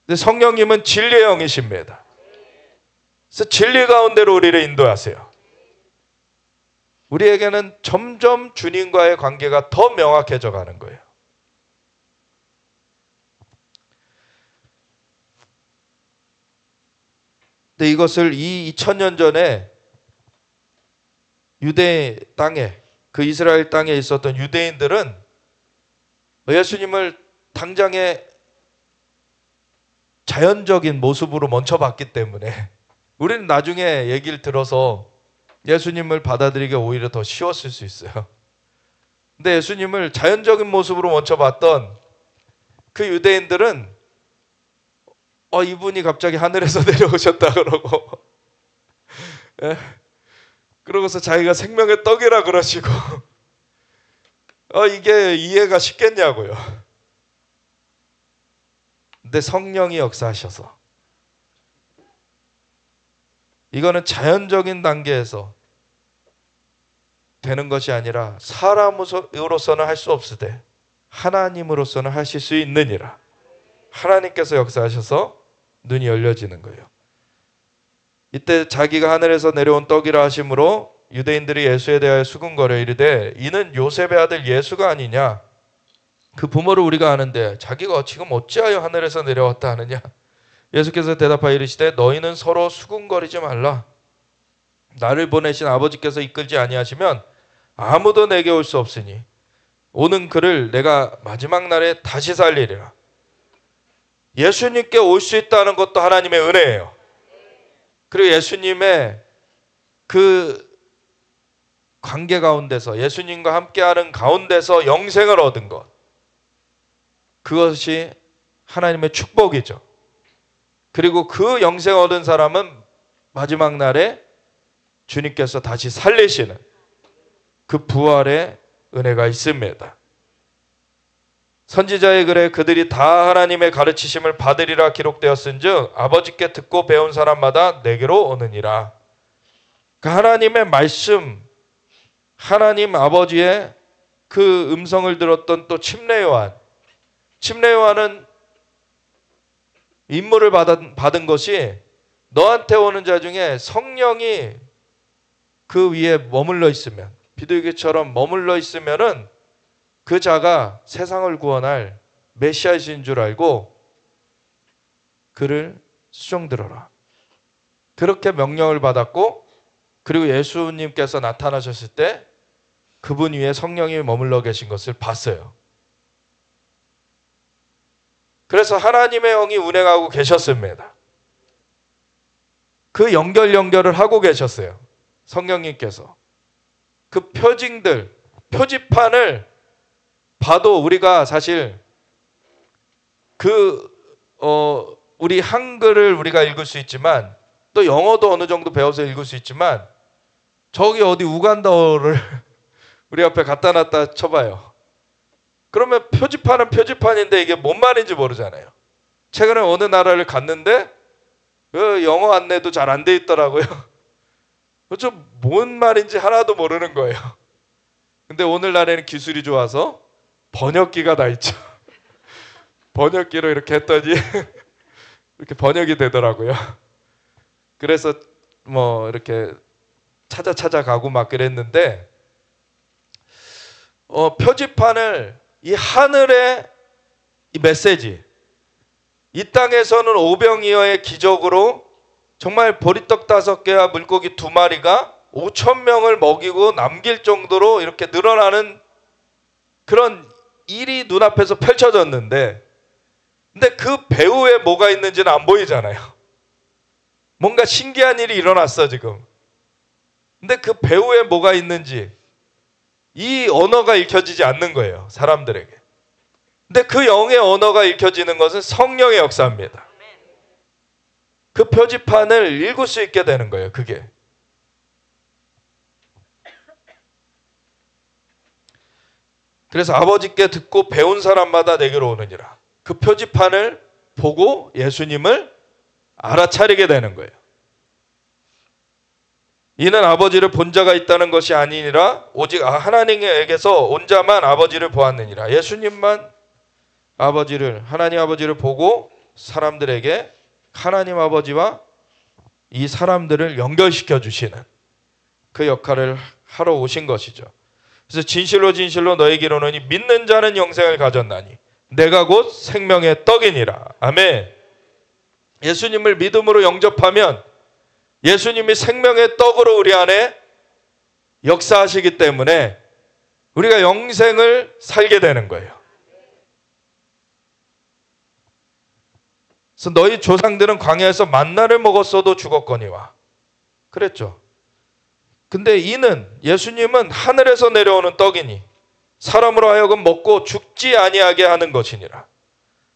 근데 성령님은 진리의 영이십니다. 그래서 진리 가운데로 우리를 인도하세요. 우리에게는 점점 주님과의 관계가 더 명확해져 가는 거예요. 근데 이것을 2000년 전에 유대 땅에 그 이스라엘 땅에 있었던 유대인들은 예수님을 당장의 자연적인 모습으로 먼저 봤기 때문에 우리는 나중에 얘기를 들어서 예수님을 받아들이기가 오히려 더 쉬웠을 수 있어요. 근데 예수님을 자연적인 모습으로 먼저 봤던 그 유대인들은 이분이 갑자기 하늘에서 내려오셨다 그러고 그러고서 자기가 생명의 떡이라 그러시고 이게 이해가 쉽겠냐고요. 근데 성령이 역사하셔서 이거는 자연적인 단계에서 되는 것이 아니라 사람으로서는 할 수 없으되 하나님으로서는 하실 수 있느니라. 하나님께서 역사하셔서 눈이 열려지는 거예요. 이때 자기가 하늘에서 내려온 떡이라 하심으로 유대인들이 예수에 대하여 수군거려 이르되 이는 요셉의 아들 예수가 아니냐. 그 부모를 우리가 아는데 자기가 지금 어찌하여 하늘에서 내려왔다 하느냐. 예수께서 대답하여 이르시되 너희는 서로 수군거리지 말라. 나를 보내신 아버지께서 이끌지 아니하시면 아무도 내게 올 수 없으니 오는 그를 내가 마지막 날에 다시 살리리라. 예수님께 올 수 있다는 것도 하나님의 은혜예요. 그리고 예수님의 그 관계 가운데서 예수님과 함께하는 가운데서 영생을 얻은 것, 그것이 하나님의 축복이죠. 그리고 그 영생 얻은 사람은 마지막 날에 주님께서 다시 살리시는 그 부활의 은혜가 있습니다. 선지자의 글에 그들이 다 하나님의 가르치심을 받으리라 기록되었은즉 아버지께 듣고 배운 사람마다 내게로 오느니라. 그 하나님의 말씀, 하나님 아버지의 그 음성을 들었던 또 침례 요한은 임무를 받은 것이 너한테 오는 자 중에 성령이 그 위에 머물러 있으면, 비둘기처럼 머물러 있으면은 그 자가 세상을 구원할 메시아이신 줄 알고 그를 수종들어라. 그렇게 명령을 받았고, 그리고 예수님께서 나타나셨을 때 그분 위에 성령이 머물러 계신 것을 봤어요. 그래서 하나님의 영이 운행하고 계셨습니다. 그 연결을 하고 계셨어요. 성령님께서. 그 표징들, 표지판을 봐도 우리가 사실 우리 한글을 우리가 읽을 수 있지만 또 영어도 어느 정도 배워서 읽을 수 있지만 저기 어디 우간다어를 우리 앞에 갖다 놨다 쳐봐요. 그러면 표지판은 표지판인데 이게 뭔 말인지 모르잖아요. 최근에 어느 나라를 갔는데 영어 안내도 잘 안 돼 있더라고요. 좀 뭔 말인지 하나도 모르는 거예요. 근데 오늘날에는 기술이 좋아서 번역기가 다 있죠. 번역기로 이렇게 했더니 이렇게 번역이 되더라고요. 그래서 뭐 이렇게 찾아가고 막 그랬는데 표지판을 이 하늘의 이 메시지, 이 땅에서는 오병이어의 기적으로 정말 보리떡 5개와 물고기 2마리가 5,000명을 먹이고 남길 정도로 이렇게 늘어나는 그런 일이 눈앞에서 펼쳐졌는데, 근데 그 배후에 뭐가 있는지는 안 보이잖아요. 뭔가 신기한 일이 일어났어 지금. 근데 그 배후에 뭐가 있는지 이 언어가 읽혀지지 않는 거예요, 사람들에게. 근데 그 영의 언어가 읽혀지는 것은 성령의 역사입니다. 그 표지판을 읽을 수 있게 되는 거예요, 그게. 그래서 아버지께 듣고 배운 사람마다 내게로 오느니라. 그 표지판을 보고 예수님을 알아차리게 되는 거예요. 이는 아버지를 본 자가 있다는 것이 아니니라 오직 하나님에게서 온 자만 아버지를 보았느니라. 예수님만 하나님 아버지를 보고 사람들에게 하나님 아버지와 이 사람들을 연결시켜 주시는 그 역할을 하러 오신 것이죠. 그래서 진실로 진실로 너에게 이르노니 믿는 자는 영생을 가졌나니 내가 곧 생명의 떡이니라. 아멘. 예수님을 믿음으로 영접하면 예수님이 생명의 떡으로 우리 안에 역사하시기 때문에 우리가 영생을 살게 되는 거예요. 그래서 너희 조상들은 광야에서 만나를 먹었어도 죽었거니와 그랬죠. 근데 이는 예수님은 하늘에서 내려오는 떡이니 사람으로 하여금 먹고 죽지 아니하게 하는 것이니라.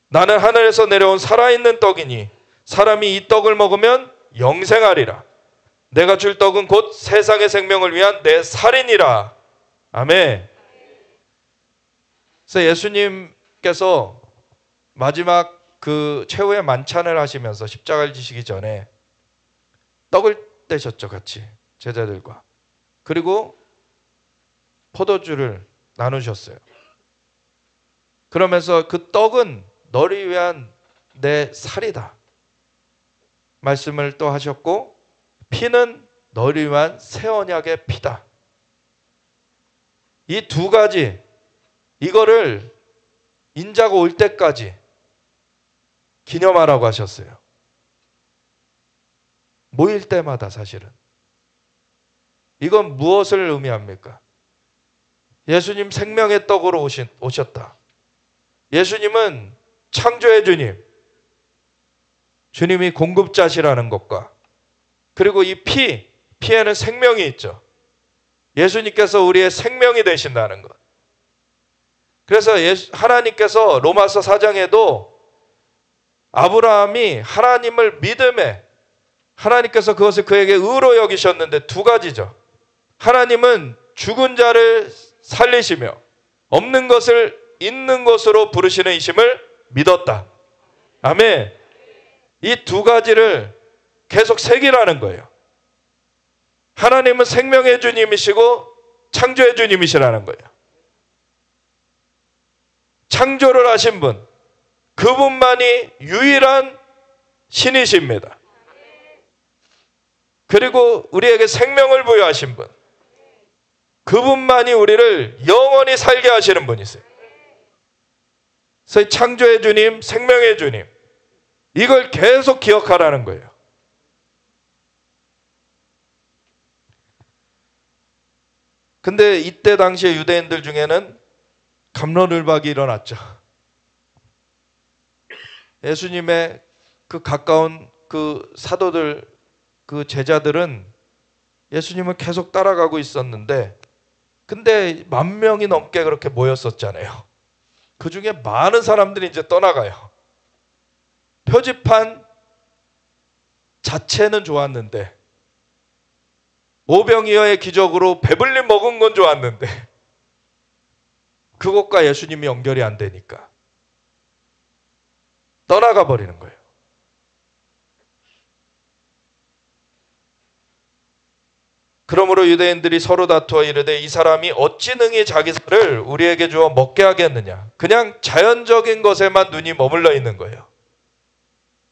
나는 하늘에서 내려온 살아있는 떡이니 사람이 이 떡을 먹으면 영생하리라. 내가 줄 떡은 곧 세상의 생명을 위한 내 살이니라. 아멘. 그래서 예수님께서 마지막 그 최후의 만찬을 하시면서 십자가를 지시기 전에 떡을 떼셨죠, 같이 제자들과. 그리고 포도주를 나누셨어요. 그러면서 그 떡은 너를 위한 내 살이다 말씀을 또 하셨고, 피는 너를 위한 새 언약의 피다. 이 두 가지, 이거를 인자가 올 때까지 기념하라고 하셨어요. 모일 때마다. 사실은 이건 무엇을 의미합니까? 예수님 생명의 떡으로 오셨다. 예수님은 창조의 주님, 주님이 공급자시라는 것과 그리고 이 피에는 생명이 있죠. 예수님께서 우리의 생명이 되신다는 것. 그래서 하나님께서 로마서 4장에도 아브라함이 하나님을 믿음에 하나님께서 그것을 그에게 의로 여기셨는데 두 가지죠. 하나님은 죽은 자를 살리시며 없는 것을 있는 것으로 부르시는 이심을 믿었다. 아멘. 이 두 가지를 계속 새기라는 거예요. 하나님은 생명의 주님이시고 창조의 주님이시라는 거예요. 창조를 하신 분, 그분만이 유일한 신이십니다. 그리고 우리에게 생명을 부여하신 분, 그분만이 우리를 영원히 살게 하시는 분이세요. 그래서 창조의 주님, 생명의 주님, 이걸 계속 기억하라는 거예요. 근데 이때 당시에 유대인들 중에는 갑론을박이 일어났죠. 예수님의 그 가까운 그 사도들, 그 제자들은 예수님을 계속 따라가고 있었는데, 근데 10,000명이 넘게 그렇게 모였었잖아요. 그 중에 많은 사람들이 이제 떠나가요. 표지판 자체는 좋았는데, 오병이어의 기적으로 배불리 먹은 건 좋았는데, 그것과 예수님이 연결이 안 되니까 떠나가 버리는 거예요. 그러므로 유대인들이 서로 다투어 이르되 이 사람이 어찌 능히 자기 살을 우리에게 주어 먹게 하겠느냐. 그냥 자연적인 것에만 눈이 머물러 있는 거예요.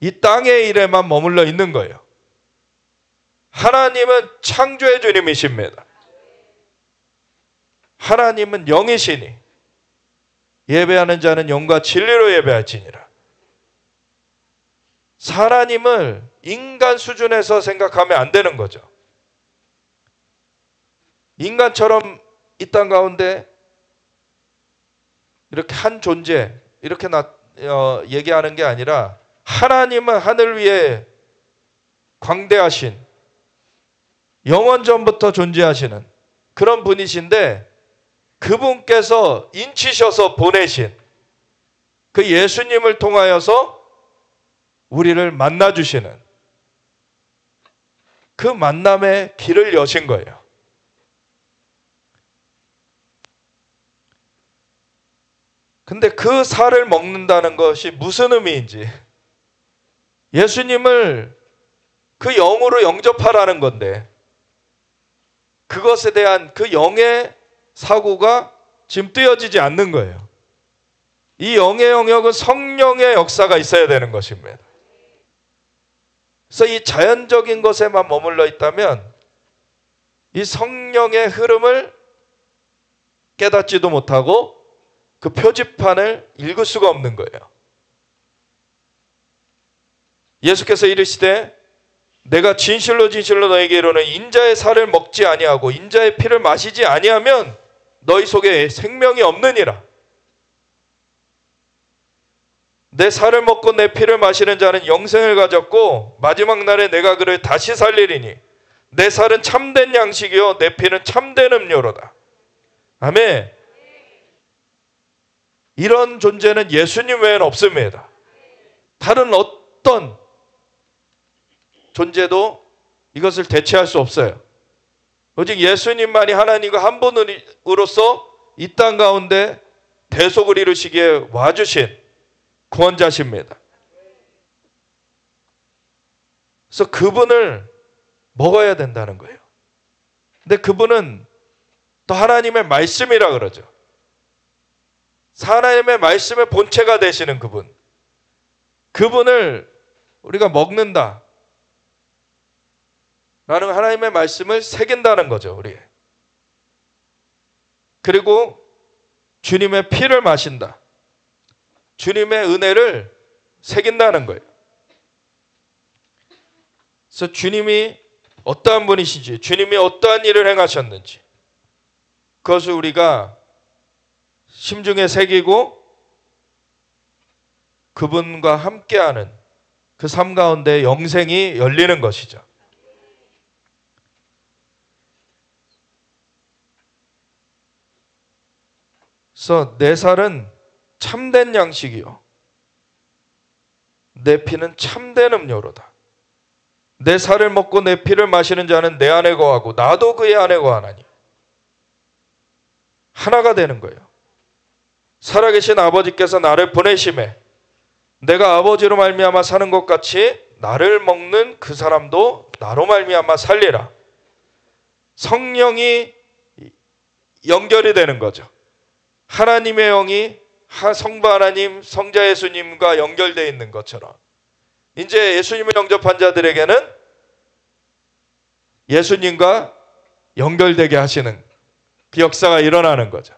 이 땅의 일에만 머물러 있는 거예요. 하나님은 창조의 주님이십니다. 하나님은 영이시니 예배하는 자는 영과 진리로 예배할지니라. 하나님을 인간 수준에서 생각하면 안 되는 거죠. 인간처럼 이 땅 가운데 이렇게 한 존재 이렇게 얘기하는 게 아니라 하나님은 하늘 위에 광대하신 영원전부터 존재하시는 그런 분이신데, 그분께서 인치셔서 보내신 그 예수님을 통하여서 우리를 만나주시는 그 만남의 길을 여신 거예요. 근데 그 살을 먹는다는 것이 무슨 의미인지, 예수님을 그 영으로 영접하라는 건데, 그것에 대한 그 영의 사고가 지금 뜨여지지 않는 거예요. 이 영의 영역은 성령의 역사가 있어야 되는 것입니다. 그래서 이 자연적인 것에만 머물러 있다면 이 성령의 흐름을 깨닫지도 못하고 그 표지판을 읽을 수가 없는 거예요. 예수께서 이르시되 내가 진실로 진실로 너에게 이르노니 인자의 살을 먹지 아니하고 인자의 피를 마시지 아니하면 너희 속에 생명이 없느니라. 내 살을 먹고 내 피를 마시는 자는 영생을 가졌고 마지막 날에 내가 그를 다시 살리리니 내 살은 참된 양식이요 내 피는 참된 음료로다. 아멘. 이런 존재는 예수님 외에는 없습니다. 다른 어떤 존재도 이것을 대체할 수 없어요. 오직 예수님만이 하나님과 한 분으로서 이 땅 가운데 대속을 이루시기에 와주신 구원자십니다. 그래서 그분을 먹어야 된다는 거예요. 근데 그분은 또 하나님의 말씀이라 그러죠. 하나님의 말씀의 본체가 되시는 그분. 그분을 우리가 먹는다. 라는 하나님의 말씀을 새긴다는 거죠, 우리. 그리고 주님의 피를 마신다. 주님의 은혜를 새긴다는 거예요. 그래서 주님이 어떠한 분이신지, 주님이 어떠한 일을 행하셨는지, 그것을 우리가 심중에 새기고 그분과 함께하는 그 삶 가운데 영생이 열리는 것이죠. 그래서 내 살은 참된 양식이요 내 피는 참된 음료로다. 내 살을 먹고 내 피를 마시는 자는 내 안에 거하고 나도 그의 안에 거하나니. 하나가 되는 거예요. 살아계신 아버지께서 나를 보내심에 내가 아버지로 말미암아 사는 것 같이 나를 먹는 그 사람도 나로 말미암아 살리라. 성령이 연결이 되는 거죠. 하나님의 영이 성부 하나님, 성자 예수님과 연결되어 있는 것처럼 이제 예수님을 영접한 자들에게는 예수님과 연결되게 하시는 그 역사가 일어나는 거죠.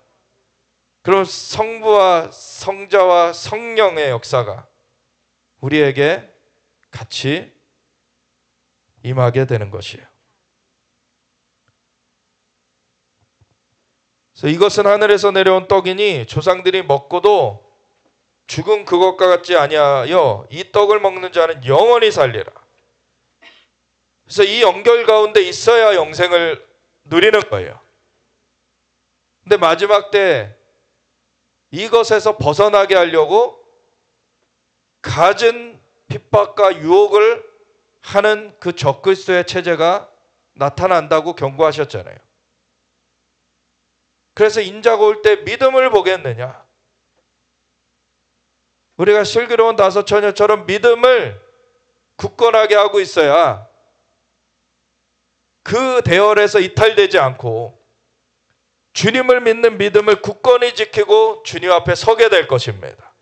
그럼 성부와 성자와 성령의 역사가 우리에게 같이 임하게 되는 것이에요. 그래서 이것은 하늘에서 내려온 떡이니 조상들이 먹고도 죽은 그것과 같지 아니하여 이 떡을 먹는 자는 영원히 살리라. 그래서 이 연결 가운데 있어야 영생을 누리는 거예요. 근데 마지막 때 이것에서 벗어나게 하려고 갖은 핍박과 유혹을 하는 그 적그리스도의 체제가 나타난다고 경고하셨잖아요. 그래서 인자가 올 때 믿음을 보겠느냐? 우리가 슬기로운 다섯 처녀처럼 믿음을 굳건하게 하고 있어야 그 대열에서 이탈되지 않고 주님을 믿는 믿음을 굳건히 지키고 주님 앞에 서게 될 것입니다.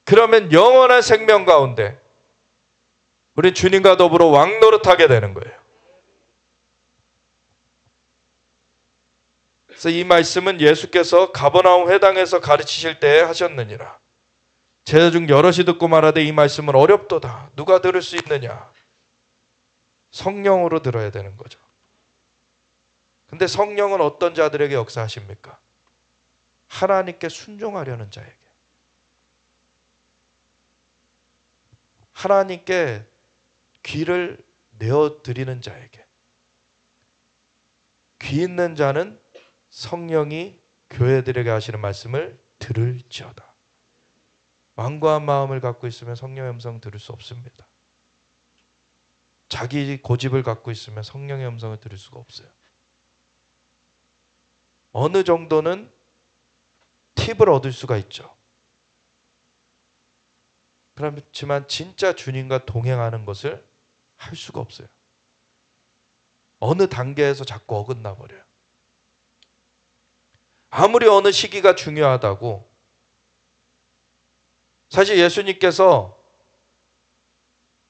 그러면 영원한 생명 가운데 우리 주님과 더불어 왕노릇하게 되는 거예요. 그래서 이 말씀은 예수께서 가버나움 회당에서 가르치실 때에 하셨느니라. 제자 중 여럿이 듣고 말하되 이 말씀은 어렵도다. 누가 들을 수 있느냐? 성령으로 들어야 되는 거죠. 근데 성령은 어떤 자들에게 역사하십니까? 하나님께 순종하려는 자에게. 하나님께 귀를 내어드리는 자에게. 귀 있는 자는 성령이 교회들에게 하시는 말씀을 들을지어다. 완고한 마음을 갖고 있으면 성령의 음성 들을 수 없습니다. 자기 고집을 갖고 있으면 성령의 음성을 들을 수가 없어요. 어느 정도는 팁을 얻을 수가 있죠. 그렇지만 진짜 주님과 동행하는 것을 할 수가 없어요. 어느 단계에서 자꾸 어긋나 버려요. 아무리 어느 시기가 중요하다고. 사실 예수님께서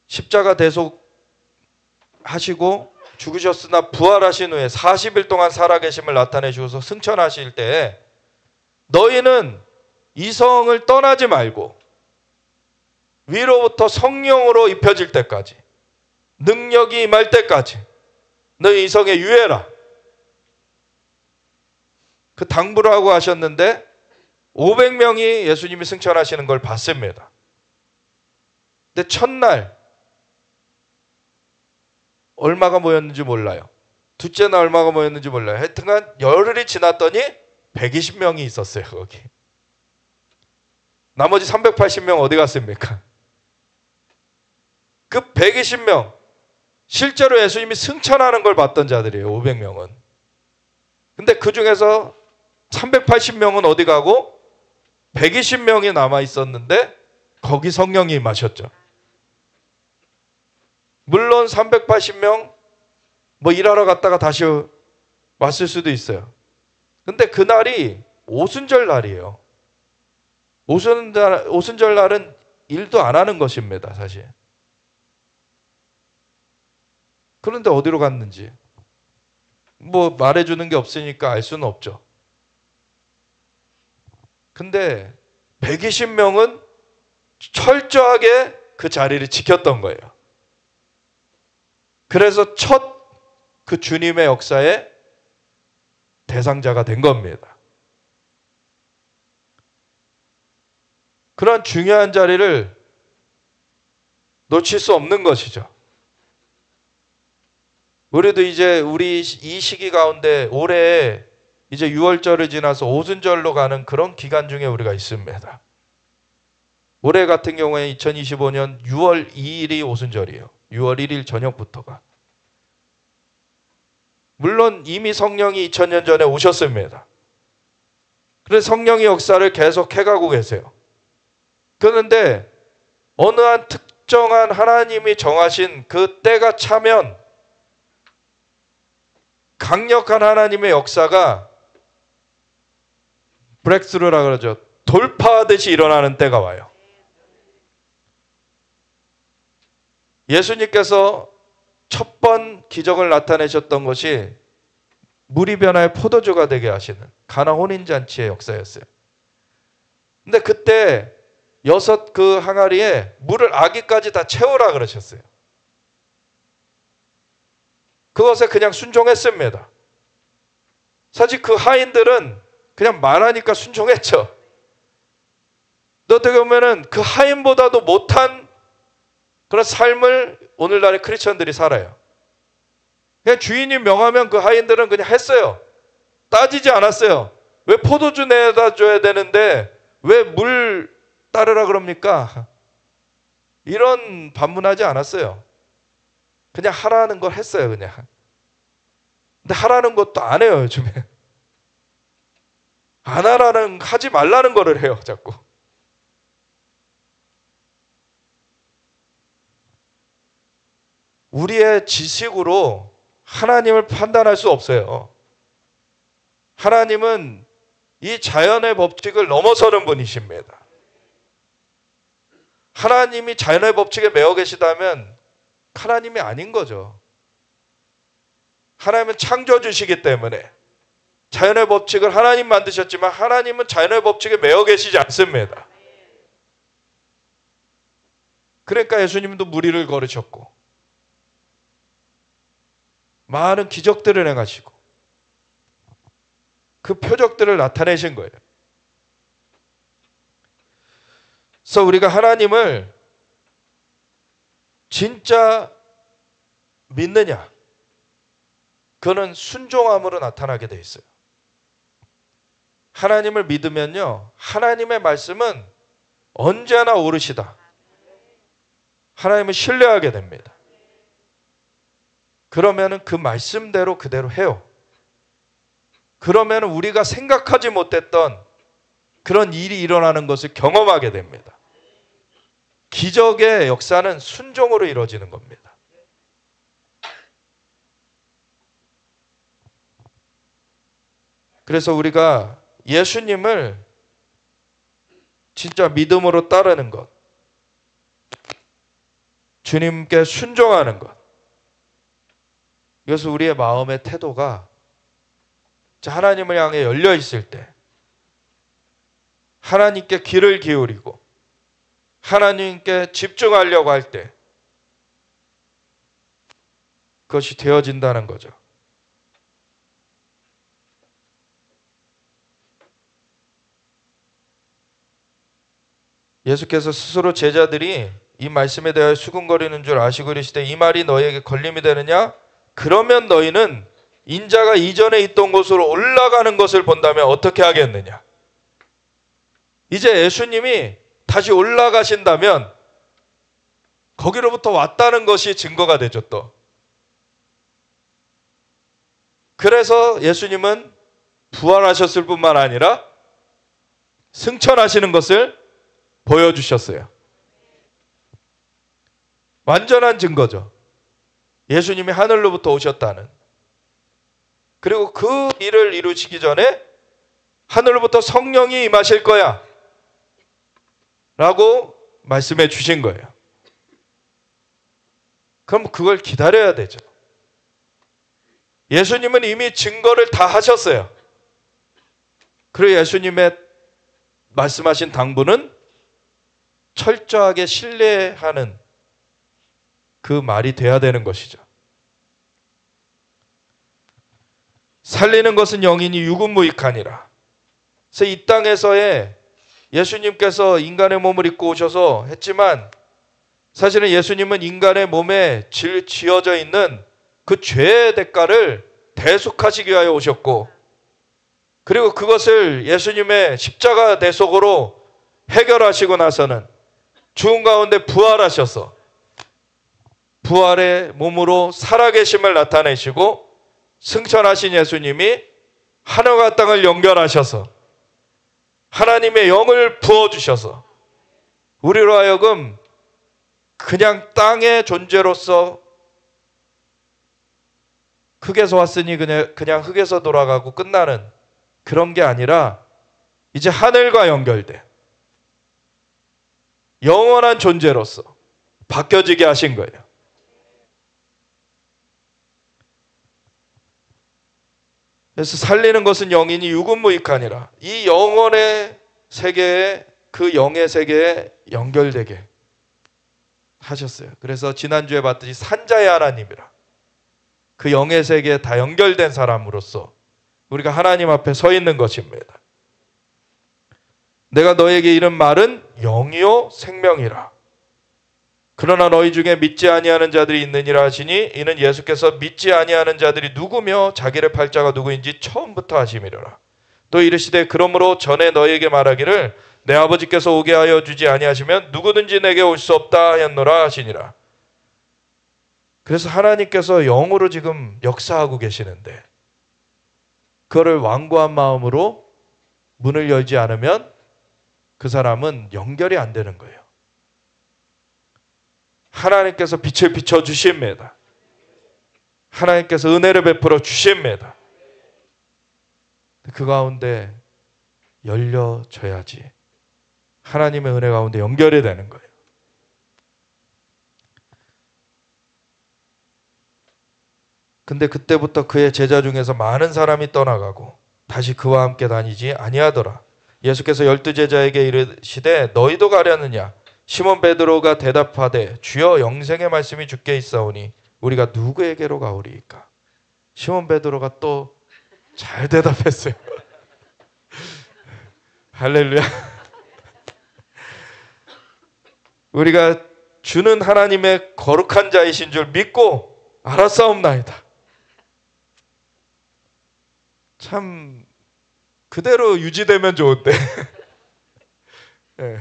십자가 대속하시고 죽으셨으나 부활하신 후에 40일 동안 살아계심을 나타내시고서 승천하실 때 너희는 이성을 떠나지 말고 위로부터 성령으로 입혀질 때까지 능력이 임할 때까지 너희 이성에 유해라. 그 당부를 하고 하셨는데 500명이 예수님이 승천하시는 걸 봤습니다. 근데 첫날 얼마가 모였는지 몰라요. 둘째 날 얼마가 모였는지 몰라요. 하여튼간 열흘이 지났더니 120명이 있었어요. 거기. 나머지 380명 어디 갔습니까? 그 120명 실제로 예수님이 승천하는 걸 봤던 자들이에요. 500명은. 근데 그 중에서 380명은 어디 가고 120명이 남아 있었는데 거기 성령이 임하셨죠. 물론 380명 뭐 일하러 갔다가 다시 왔을 수도 있어요. 근데 그날이 오순절 날이에요. 오순절 날은 일도 안 하는 것입니다, 사실. 그런데 어디로 갔는지 뭐 말해주는 게 없으니까 알 수는 없죠. 근데 120명은 철저하게 그 자리를 지켰던 거예요. 그래서 첫 그 주님의 역사의 대상자가 된 겁니다. 그런 중요한 자리를 놓칠 수 없는 것이죠. 우리도 이제 우리 이 시기 가운데 올해 이제 유월절을 지나서 오순절로 가는 그런 기간 중에 우리가 있습니다. 올해 같은 경우에 2025년 6월 2일이 오순절이에요. 6월 1일 저녁부터가. 물론 이미 성령이 2000년 전에 오셨습니다. 그래서 성령의 역사를 계속 해가고 계세요. 그런데 어느 한 특정한 하나님이 정하신 그 때가 차면 강력한 하나님의 역사가 브렉스루라 그러죠. 돌파하듯이 일어나는 때가 와요. 예수님께서 첫 번 기적을 나타내셨던 것이 물이 변화의 포도주가 되게 하시는 가나 혼인잔치의 역사였어요. 근데 그때 6 그 항아리에 물을 아기까지 다 채우라 그러셨어요. 그것에 그냥 순종했습니다. 사실 그 하인들은 그냥 말하니까 순종했죠. 어떻게 보면은 그 하인보다도 못한 그런 삶을 오늘날의 크리스천들이 살아요. 그냥 주인이 명하면 그 하인들은 그냥 했어요. 따지지 않았어요. 왜 포도주 내다 줘야 되는데 왜 물 따르라 그럽니까? 이런 반문하지 않았어요. 그냥 하라는 걸 했어요, 그냥. 근데 하라는 것도 안 해요, 요즘에. 안 하라는, 하지 말라는 거를 해요, 자꾸. 우리의 지식으로 하나님을 판단할 수 없어요. 하나님은 이 자연의 법칙을 넘어서는 분이십니다. 하나님이 자연의 법칙에 매여 계시다면 하나님이 아닌 거죠. 하나님은 창조주시기 때문에 자연의 법칙을 하나님 만드셨지만 하나님은 자연의 법칙에 매여 계시지 않습니다. 그러니까 예수님도 무리를 걸으셨고 많은 기적들을 행하시고 그 표적들을 나타내신 거예요. 그래서 우리가 하나님을 진짜 믿느냐? 그거는 순종함으로 나타나게 돼 있어요. 하나님을 믿으면요, 하나님의 말씀은 언제나 옳으시다. 하나님을 신뢰하게 됩니다. 그러면은 그 말씀대로 그대로 해요. 그러면은 우리가 생각하지 못했던 그런 일이 일어나는 것을 경험하게 됩니다. 기적의 역사는 순종으로 이루어지는 겁니다. 그래서 우리가 예수님을 진짜 믿음으로 따르는 것, 주님께 순종하는 것, 이것은 우리의 마음의 태도가 하나님을 향해 열려 있을 때, 하나님께 귀를 기울이고 하나님께 집중하려고 할 때 그것이 되어진다는 거죠. 예수께서 스스로 제자들이 이 말씀에 대하여 수군거리는 줄 아시고 이르시되 이 말이 너희에게 걸림이 되느냐? 그러면 너희는 인자가 이전에 있던 곳으로 올라가는 것을 본다면 어떻게 하겠느냐? 이제 예수님이 다시 올라가신다면 거기로부터 왔다는 것이 증거가 되죠 또. 그래서 예수님은 부활하셨을 뿐만 아니라 승천하시는 것을 보여주셨어요. 완전한 증거죠. 예수님이 하늘로부터 오셨다는. 그리고 그 일을 이루시기 전에 하늘로부터 성령이 임하실 거야 라고 말씀해 주신 거예요. 그럼 그걸 기다려야 되죠. 예수님은 이미 증거를 다 하셨어요. 그리고 예수님의 말씀하신 당부는 철저하게 신뢰하는 그 말이 돼야 되는 것이죠. 살리는 것은 영이니 육은 무익하니라. 그래서 이 땅에서의 예수님께서 인간의 몸을 입고 오셔서 했지만 사실은 예수님은 인간의 몸에 지어져 있는 그 죄의 대가를 대속하시기 위하여 오셨고 그리고 그것을 예수님의 십자가 대속으로 해결하시고 나서는 죽은 가운데 부활하셔서 부활의 몸으로 살아계심을 나타내시고 승천하신 예수님이 하늘과 땅을 연결하셔서 하나님의 영을 부어주셔서 우리로 하여금 그냥 땅의 존재로서 흙에서 왔으니 그냥 흙에서 돌아가고 끝나는 그런 게 아니라 이제 하늘과 연결된 영원한 존재로서 바뀌어지게 하신 거예요. 그래서 살리는 것은 영이니 육은 무익하니라. 이 영혼의 세계에 그 영의 세계에 연결되게 하셨어요. 그래서 지난주에 봤듯이 산자의 하나님이라. 그 영의 세계에 다 연결된 사람으로서 우리가 하나님 앞에 서 있는 것입니다. 내가 너에게 이른 말은 영이요 생명이라. 그러나 너희 중에 믿지 아니하는 자들이 있느니라 하시니 이는 예수께서 믿지 아니하는 자들이 누구며 자기의 팔자가 누구인지 처음부터 아심이라. 또 이르시되 그러므로 전에 너희에게 말하기를 내 아버지께서 오게 하여 주지 아니하시면 누구든지 내게 올 수 없다 하였노라 하시니라. 그래서 하나님께서 영으로 지금 역사하고 계시는데 그거를 완고한 마음으로 문을 열지 않으면 그 사람은 연결이 안 되는 거예요. 하나님께서 빛을 비춰주십니다. 하나님께서 은혜를 베풀어 주십니다. 그 가운데 열려져야지 하나님의 은혜 가운데 연결이 되는 거예요. 근데 그때부터 그의 제자 중에서 많은 사람이 떠나가고 다시 그와 함께 다니지 아니하더라. 예수께서 12제자에게 이르시되 너희도 가려느냐? 시몬 베드로가 대답하되 주여 영생의 말씀이 주께 있사오니 우리가 누구에게로 가오리이까? 시몬 베드로가 또 잘 대답했어요. 할렐루야. 우리가 주는 하나님의 거룩한 자이신 줄 믿고 알았사옵나이다. 참 그대로 유지되면 좋은데. 네.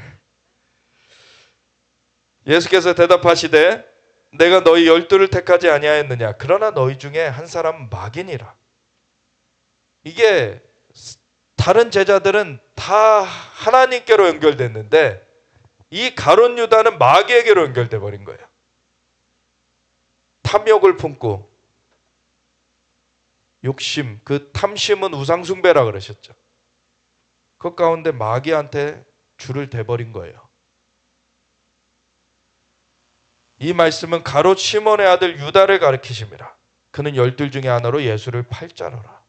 예수께서 대답하시되 내가 너희 12를 택하지 아니하였느냐? 그러나 너희 중에 한 사람은 마귀니라. 이게 다른 제자들은 다 하나님께로 연결됐는데 이 가룟 유다는 마귀에게로 연결돼 버린 거예요. 탐욕을 품고 욕심, 그 탐심은 우상숭배라 그러셨죠. 그 가운데 마귀한테 줄을 대버린 거예요. 이 말씀은 가롯 시몬의 아들 유다를 가리키심이라. 그는 12 중에 하나로 예수를 팔자로라.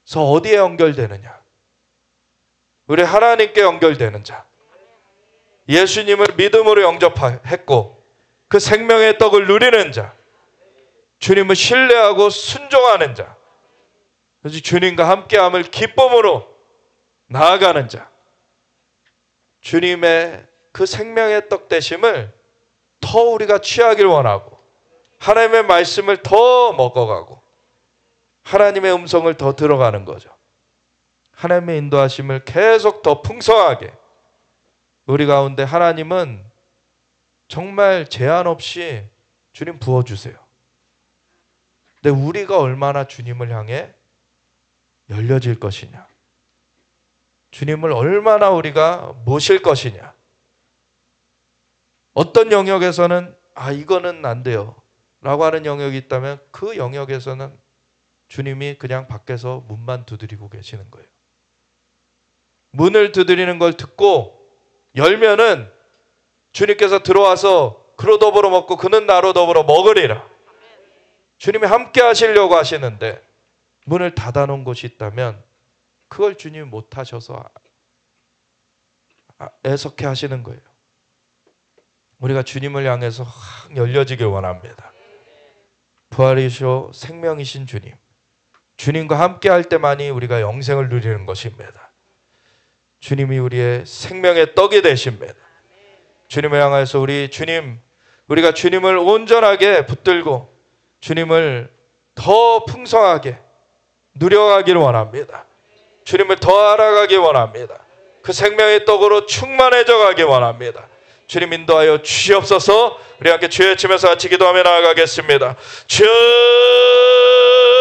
그래서 어디에 연결되느냐? 우리 하나님께 연결되는 자. 예수님을 믿음으로 영접했고 그 생명의 떡을 누리는 자. 주님을 신뢰하고 순종하는 자. 그래서 주님과 함께함을 기쁨으로 나아가는 자. 주님의 그 생명의 떡 되심을 더 우리가 취하길 원하고 하나님의 말씀을 더 먹어가고 하나님의 음성을 더 들어가는 거죠. 하나님의 인도하심을 계속 더 풍성하게 우리 가운데 하나님은 정말 제한 없이 주님 부어주세요. 근데 우리가 얼마나 주님을 향해 열려질 것이냐, 주님을 얼마나 우리가 모실 것이냐, 어떤 영역에서는 이거는 안 돼요 라고 하는 영역이 있다면 그 영역에서는 주님이 그냥 밖에서 문만 두드리고 계시는 거예요. 문을 두드리는 걸 듣고 열면은 주님께서 들어와서 그로 더불어 먹고 그는 나로 더불어 먹으리라. 주님이 함께 하시려고 하시는데 문을 닫아놓은 곳이 있다면 그걸 주님이 못하셔서 애석해 하시는 거예요. 우리가 주님을 향해서 확 열려지길 원합니다. 부활이시오 생명이신 주님, 주님과 함께 할 때만이 우리가 영생을 누리는 것입니다. 주님이 우리의 생명의 떡이 되십니다. 주님을 향해서 우리가 주님을 온전하게 붙들고 주님을 더 풍성하게 누려가기를 원합니다. 주님을 더 알아가기 원합니다. 그 생명의 떡으로 충만해져 가기 원합니다. 주님 인도하여 주시옵소서. 우리 함께 주여 외치면서 같이 기도하며 나아가겠습니다. 주여